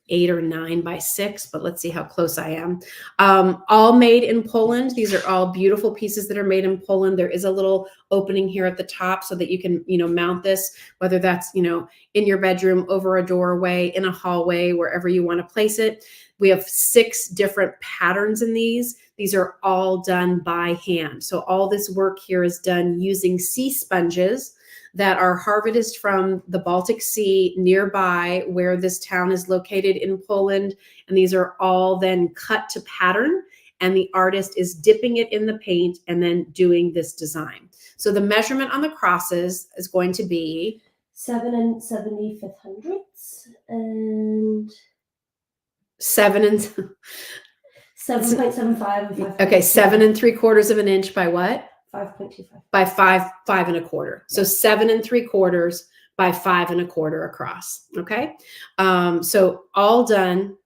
8 or 9 by 6, but let's see how close I am. All made in Poland. These are all beautiful pieces that are made in Poland. There is a little opening here at the top so that you can, mount this, whether that's, in your bedroom, over a doorway, in a hallway, wherever you want to place it. We have 6 different patterns in these. These are all done by hand. So all this work here is done using sea sponges that are harvested from the Baltic Sea nearby where this town is located in Poland. And these are all then cut to pattern, and the artist is dipping it in the paint and then doing this design. So the measurement on the crosses is going to be 7 7/75 and 7 and 7.75 and 5. okay, 7 3/4 of an inch by what? 5.25. By 5 1/4. So 7 3/4 by 5 1/4 across. Okay. So all done,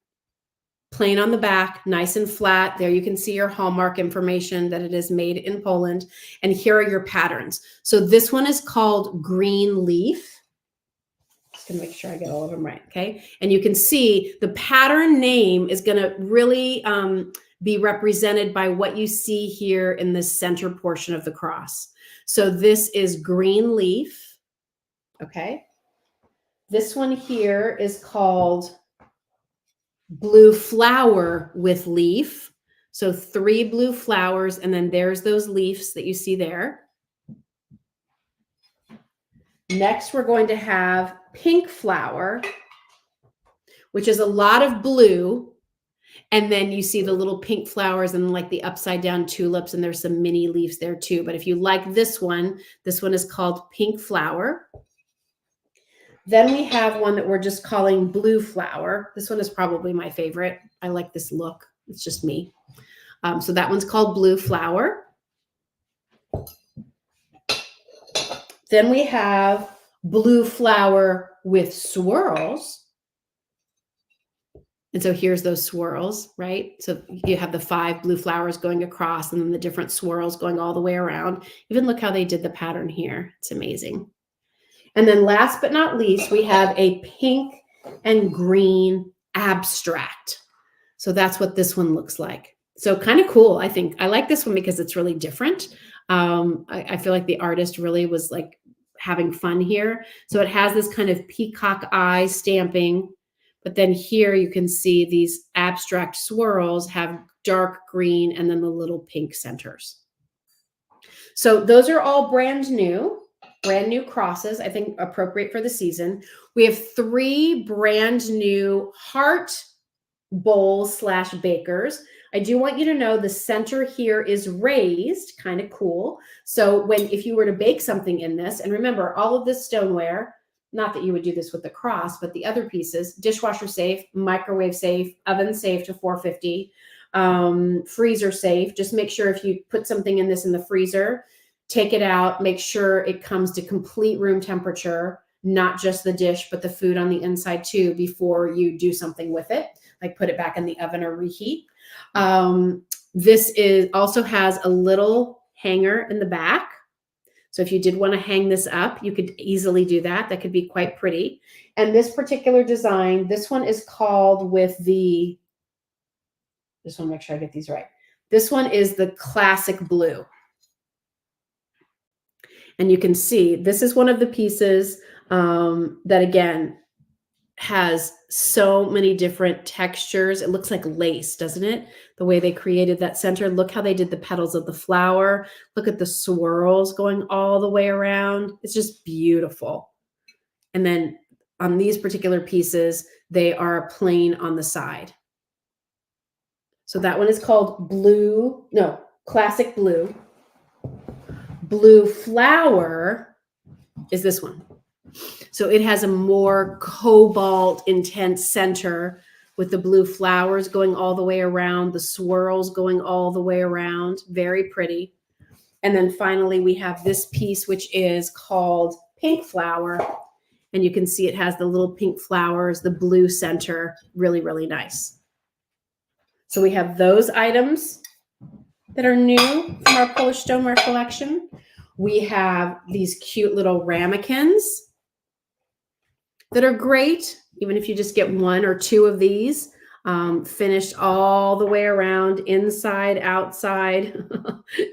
plain on the back, nice and flat. There you can see your hallmark information that it is made in Poland. And here are your patterns. So this one is called green leaf. Just gonna make sure I get all of them right. Okay. And you can see the pattern name is gonna really be represented by what you see here in the center portion of the cross. So this is green leaf. Okay. This one here is called blue flower with leaf. So 3 blue flowers, and then there's those leaves that you see there. Next, we're going to have pink flower, which is a lot of blue. And then you see the little pink flowers and like the upside down tulips, and there's some mini leaves there too. But if you like this one is called pink flower. Then we have one that we're just calling blue flower. This one is probably my favorite. I like this look. It's just me. So that one's called blue flower. Then we have blue flower with swirls. And so here's those swirls, right? So you have the 5 blue flowers going across and then the different swirls going all the way around. Even look how they did the pattern here. It's amazing. And then last but not least, we have a pink and green abstract. So that's what this one looks like. So kind of cool, I think. I like this one because it's really different. I feel like the artist really was like having fun here. So it has this kind of peacock eye stamping. But then here you can see these abstract swirls have dark green and then the little pink centers. So those are all brand new crosses, I think appropriate for the season. We have 3 brand new heart bowls / bakers. I do want you to know the center here is raised, kind of cool. So if you were to bake something in this, and remember all of this stoneware, not that you would do this with the cross, but the other pieces, dishwasher safe, microwave safe, oven safe to 450, freezer safe. Just make sure if you put something in this in the freezer, take it out, make sure it comes to complete room temperature, not just the dish, but the food on the inside too, before you do something with it, like put it back in the oven or reheat. This also has a little hanger in the back. So if you did want to hang this up, you could easily do that. That could be quite pretty. And this particular design, this one is called just want to make sure I get these right. This one is the classic blue. And you can see this is one of the pieces that again has so many different textures. It looks like lace, doesn't it? The way they created that center. Look how they did the petals of the flower. Look at the swirls going all the way around. It's just beautiful. And then on these particular pieces, they are plain on the side. So that one is called classic blue. Blue flower is this one. So it has a more cobalt intense center with the blue flowers going all the way around, the swirls going all the way around. Very pretty. And then finally, we have this piece, which is called Pink Flower. And you can see it has the little pink flowers, the blue center. Really, really nice. So we have those items that are new from our Polish stoneware collection. We have these cute little ramekins that are great, even if you just get one or two of these, finished all the way around, inside, outside,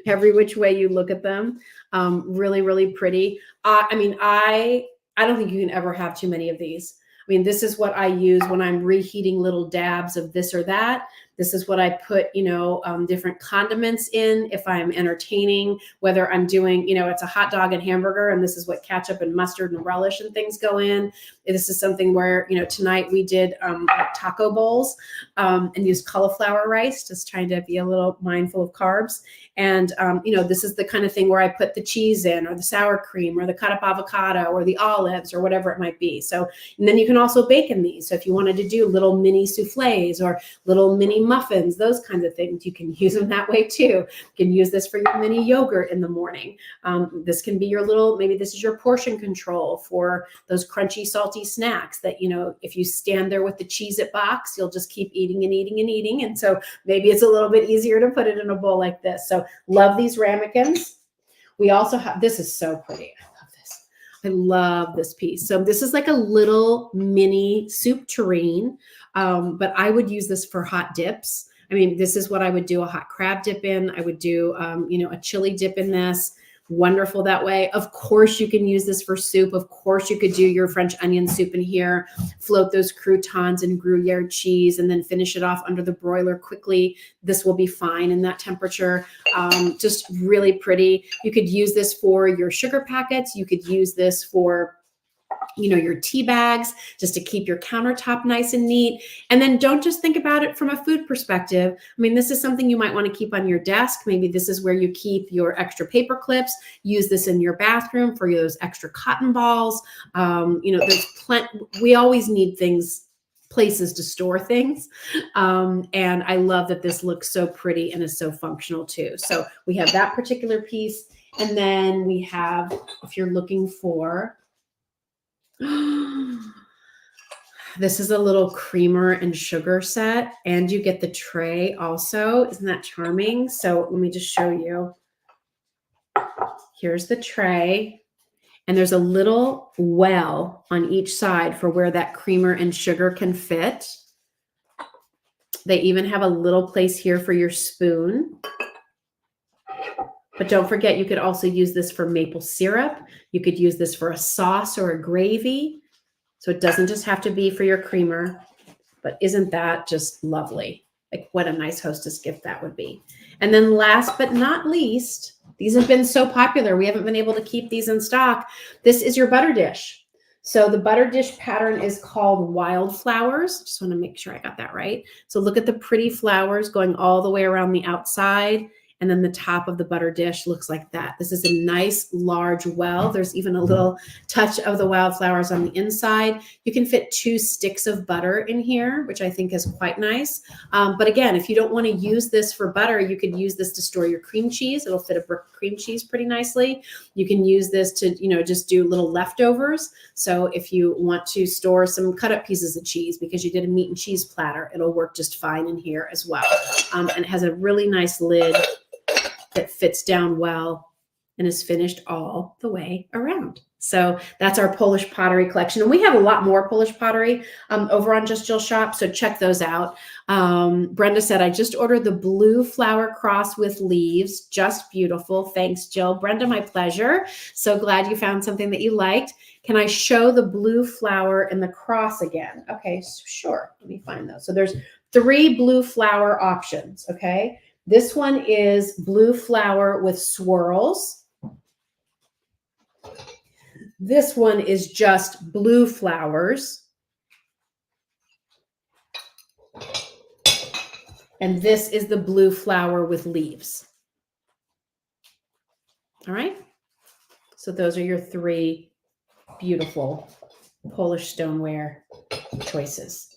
every which way you look at them. Really, really pretty. I don't think you can ever have too many of these. I mean, this is what I use when I'm reheating little dabs of this or that. This is what I put, different condiments in if I'm entertaining, whether I'm doing, it's a hot dog and hamburger, and this is what ketchup and mustard and relish and things go in. This is something where, tonight we did taco bowls and used cauliflower rice, just trying to be a little mindful of carbs. And, this is the kind of thing where I put the cheese in, or the sour cream, or the cut up avocado, or the olives, or whatever it might be. So, and then you can also bake in these. So if you wanted to do little mini souffles or little mini muffins, those kinds of things, you can use them that way too. You can use this for your mini yogurt in the morning. This can be your little, maybe this is your portion control for those crunchy, salty snacks that, if you stand there with the Cheez-It box, you'll just keep eating and eating and eating. And so maybe it's a little bit easier to put it in a bowl like this. So love these ramekins. We also have, this is so pretty. I love this. I love this piece. So this is like a little mini soup tureen, but I would use this for hot dips. I mean, this is what I would do a hot crab dip in. I would do, a chili dip in this. Wonderful that way. Of course, you can use this for soup. Of course, you could do your French onion soup in here, float those croutons and Gruyere cheese, and then finish it off under the broiler quickly. This will be fine in that temperature. Just really pretty. You could use this for your sugar packets. You could use this for your tea bags, just to keep your countertop nice and neat. And then don't just think about it from a food perspective. I mean, this is something you might want to keep on your desk. Maybe this is where you keep your extra paper clips. Use this in your bathroom for those extra cotton balls. There's we always need places to store things. And I love that this looks so pretty and is so functional too. So we have that particular piece. And then we have, if you're looking for, this is a little creamer and sugar set, and you get the tray also. Isn't that charming? So let me just show you. Here's the tray, and there's a little well on each side for where that creamer and sugar can fit. They even have a little place here for your spoon. But don't forget, you could also use this for maple syrup. You could use this for a sauce or a gravy. So it doesn't just have to be for your creamer, but isn't that just lovely? Like, what a nice hostess gift that would be. And then last but not least, these have been so popular, we haven't been able to keep these in stock. This is your butter dish. So the butter dish pattern is called Wildflowers. Just want to make sure I got that right. So look at the pretty flowers going all the way around the outside. And then the top of the butter dish looks like that. This is a nice large well. There's even a little touch of the wildflowers on the inside. You can fit 2 sticks of butter in here, which I think is quite nice. But again, if you don't want to use this for butter, you could use this to store your cream cheese. It'll fit a brick of cream cheese pretty nicely. You can use this to, just do little leftovers. So if you want to store some cut up pieces of cheese because you did a meat and cheese platter, it'll work just fine in here as well. And it has a really nice lid that fits down well and is finished all the way around. So that's our Polish pottery collection. And we have a lot more Polish pottery over on Just Jill Shop, so check those out. Brenda said, I just ordered the blue flower cross with leaves. Just beautiful. Thanks, Jill. Brenda, my pleasure. So glad you found something that you liked. Can I show the blue flower and the cross again? Okay, sure. Let me find those. So there's 3 blue flower options, okay? This one is blue flower with swirls. This one is just blue flowers. And this is the blue flower with leaves. All right. So those are your 3 beautiful Polish stoneware choices.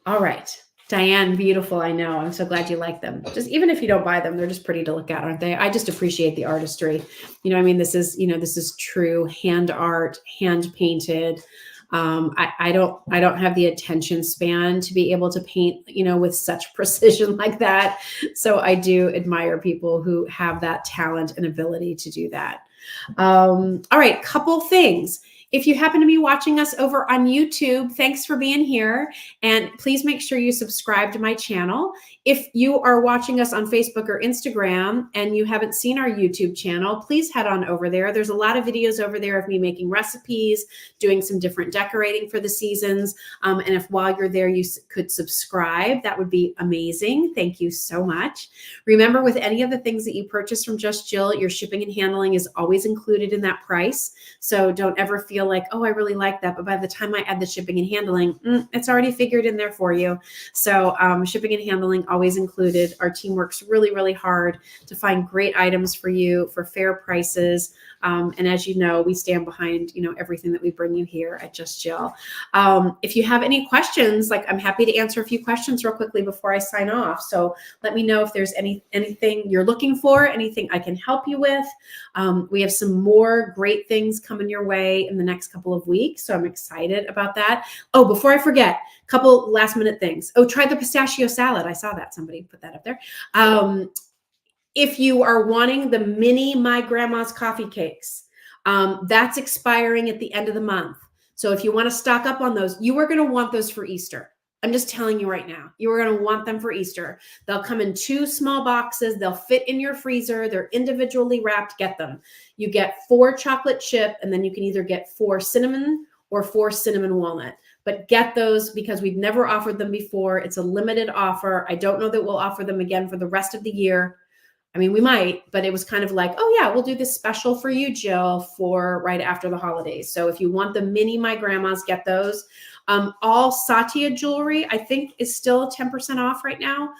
All right. Diane, beautiful. I know. I'm so glad you like them. Just even if you don't buy them, they're just pretty to look at, aren't they? I just appreciate the artistry. I mean, this is true hand art, hand painted. I don't have the attention span to be able to paint, with such precision like that. So I do admire people who have that talent and ability to do that. All right, couple things. If you happen to be watching us over on YouTube, thanks for being here. And please make sure you subscribe to my channel. If you are watching us on Facebook or Instagram and you haven't seen our YouTube channel, please head on over there. There's a lot of videos over there of me making recipes, doing some different decorating for the seasons. And if while you're there, you could subscribe, that would be amazing. Thank you so much. Remember, with any of the things that you purchase from Just Jill, your shipping and handling is always included in that price. So don't ever feel like, oh, I really like that, but by the time I add the shipping and handling, it's already figured in there for you. So shipping and handling always included. Our team works really, really hard to find great items for you for fair prices. And as you know, we stand behind, everything that we bring you here at Just Jill. If you have any questions, I'm happy to answer a few questions real quickly before I sign off. So let me know if there's anything you're looking for, anything I can help you with. We have some more great things coming your way in the next couple of weeks. So I'm excited about that. Oh, before I forget, a couple last minute things. Oh, try the pistachio salad. I saw that. Somebody put that up there. If you are wanting the mini My Grandma's coffee cakes, that's expiring at the end of the month. So if you want to stock up on those, you are going to want those for Easter. I'm just telling you right now, you are going to want them for Easter. They'll come in 2 small boxes. They'll fit in your freezer. They're individually wrapped. Get them. You get 4 chocolate chip, and then you can either get 4 cinnamon or 4 cinnamon walnut. But get those because we've never offered them before. It's a limited offer. I don't know that we'll offer them again for the rest of the year. I mean, we might, but it was kind of like, oh yeah, we'll do this special for you, Jill, for right after the holidays. So if you want the mini My Grandma's, get those. All Satya jewelry, I think, is still 10% off right now.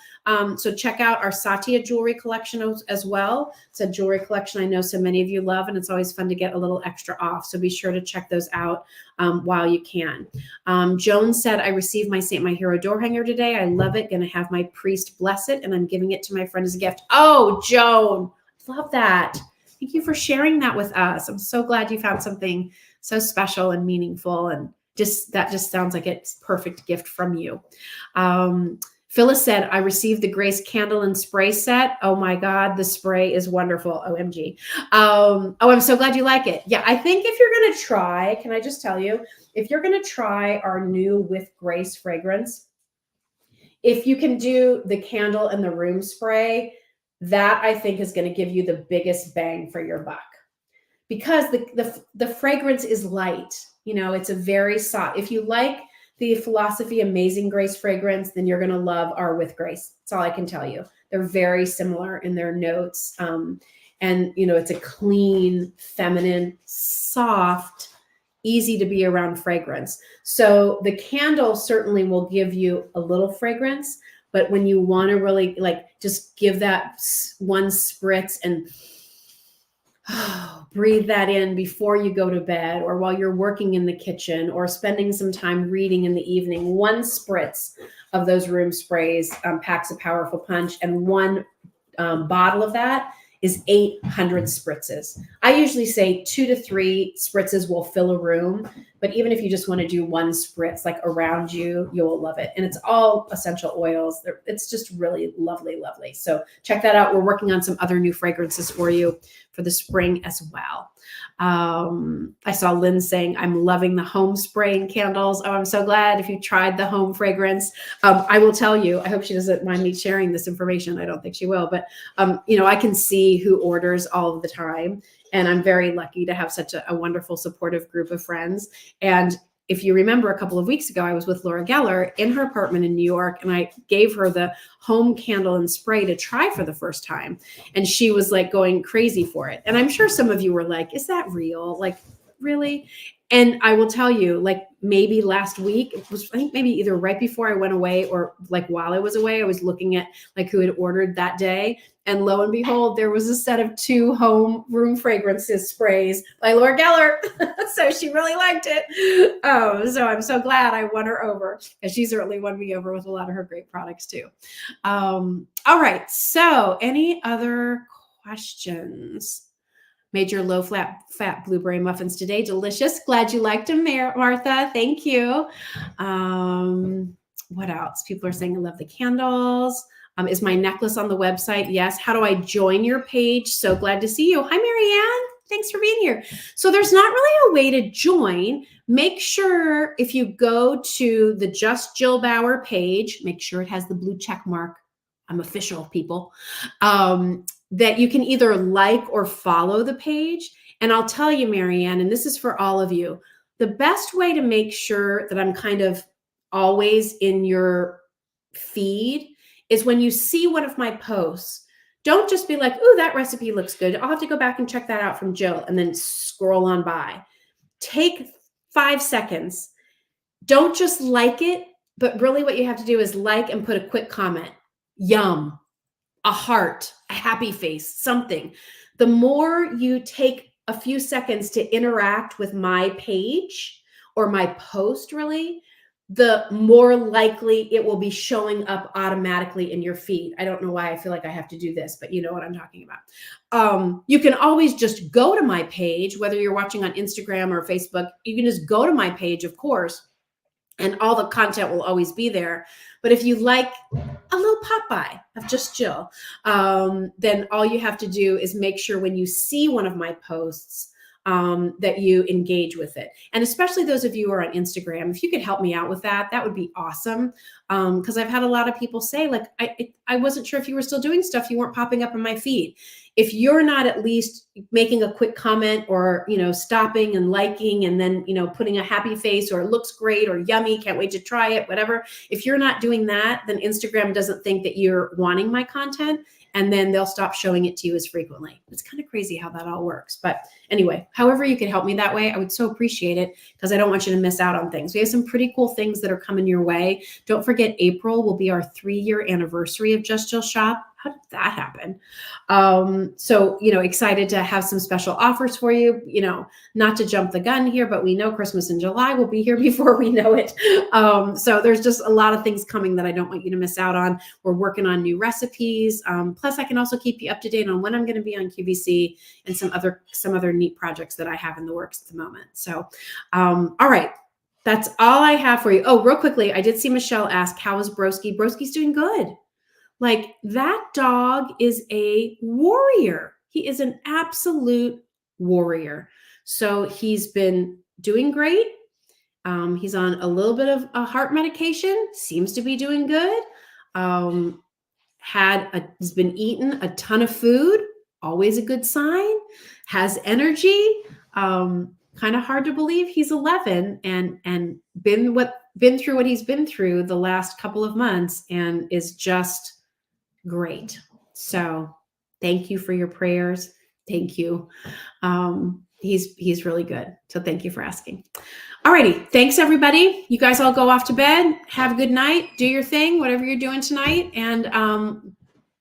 So check out our Satya jewelry collection as well. It's a jewelry collection I know so many of you love, and it's always fun to get a little extra off. So be sure to check those out while you can. Joan said, I received my Saint My Hero door hanger today. I love it. Going to have my priest bless it, and I'm giving it to my friend as a gift. Oh, Joan, love that. Thank you for sharing that with us. I'm so glad you found something so special and meaningful, and that just sounds like it's perfect gift from you. Phyllis said, I received the Grace candle and spray set. Oh my God, the spray is wonderful. OMG. I'm so glad you like it. Yeah, I think if you're going to try, can I just tell you, if you're going to try our new With Grace fragrance, if you can do the candle and the room spray, that I think is going to give you the biggest bang for your buck, because the fragrance is light. It's a very soft. If you like the Philosophy Amazing Grace fragrance, then you're going to love our With Grace. That's all I can tell you. They're very similar in their notes. And, it's a clean, feminine, soft, easy to be around fragrance. So the candle certainly will give you a little fragrance, but when you want to really just give that one spritz and breathe that in before you go to bed, or while you're working in the kitchen, or spending some time reading in the evening, one spritz of those room sprays packs a powerful punch, and one bottle of that is 800 spritzes. I usually say 2 to 3 spritzes will fill a room, but even if you just want to do one spritz around you, you'll love it. And it's all essential oils. It's just really lovely, lovely. So check that out. We're working on some other new fragrances for you for the spring as well. I saw Lynn saying, I'm loving the home spraying candles. Oh, I'm so glad if you tried the home fragrance. I will tell you, I hope she doesn't mind me sharing this information. I don't think she will, but I can see who orders all of the time. And I'm very lucky to have such a wonderful, supportive group of friends. And if you remember, a couple of weeks ago, I was with Laura Geller in her apartment in New York, and I gave her the home candle and spray to try for the first time. And she was going crazy for it. And I'm sure some of you were like, is that real? really? And I will tell you, like maybe last week, it was, I think maybe either right before I went away or like while I was away, I was looking at like who had ordered that day. And lo and behold, there was a set of 2 home room fragrances sprays by Laura Geller. So she really liked it. So I'm so glad I won her over, and she certainly won me over with a lot of her great products too. All right. So any other questions? Made your low fat blueberry muffins today. Delicious. Glad you liked them, Martha. Thank you. What else? People are saying I love the candles. Is my necklace on the website? Yes. How do I join your page? So glad to see you. Hi, Marianne. Thanks for being here. So there's not really a way to join. Make sure if you go to the Just Jill Bauer page, make sure it has the blue check mark. I'm official, people. That you can either like or follow the page. And I'll tell you, Marianne, and this is for all of you, the best way to make sure that I'm kind of always in your feed is when you see one of my posts, don't just be like, ooh, that recipe looks good. I'll have to go back and check that out from Jill and then scroll on by. Take 5 seconds. Don't just like it, but really what you have to do is like and put a quick comment. Yum. A heart, a happy face, something. The more you take a few seconds to interact with my page or my post, really, the more likely it will be showing up automatically in your feed. I don't know why I feel like I have to do this, but you know what I'm talking about. You can always just go to my page, whether you're watching on Instagram or Facebook, you can just go to my page, of course, and all the content will always be there. But if you like a little pop by of Just Jill, then all you have to do is make sure when you see one of my posts that you engage with it. And especially those of you who are on Instagram, if you could help me out with that, that would be awesome. Because I've had a lot of people say, like, I wasn't sure if you were still doing stuff. You weren't popping up in my feed. If you're not at least making a quick comment or, stopping and liking and then, putting a happy face or it looks great or yummy, can't wait to try it, whatever. If you're not doing that, then Instagram doesn't think that you're wanting my content, and then they'll stop showing it to you as frequently. It's kind of crazy how that all works. But anyway, however you can help me that way, I would so appreciate it, because I don't want you to miss out on things. We have some pretty cool things that are coming your way. Don't forget, April will be our 3-year anniversary of Just Jill Shop. How did that happen? So, excited to have some special offers for you, not to jump the gun here, but we know Christmas in July will be here before we know it. So there's just a lot of things coming that I don't want you to miss out on. We're working on new recipes. Plus I can also keep you up to date on when I'm going to be on QVC and some other neat projects that I have in the works at the moment. So, all right. That's all I have for you. Oh, real quickly, I did see Michelle ask, how is Broski? Broski's doing good. Like, that dog is a warrior. He is an absolute warrior. So he's been doing great. He's on a little bit of a heart medication, seems to be doing good. Has been eating a ton of food, always a good sign, has energy. Kind of hard to believe he's 11 and been through what he's been through the last couple of months and is just great. So thank you for your prayers. Thank you. He's really good. So thank you for asking. All righty. Thanks, everybody. You guys all go off to bed. Have a good night. Do your thing, whatever you're doing tonight. And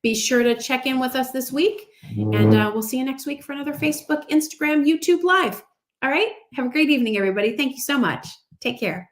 be sure to check in with us this week. And we'll see you next week for another Facebook, Instagram, YouTube Live. All right. Have a great evening, everybody. Thank you so much. Take care.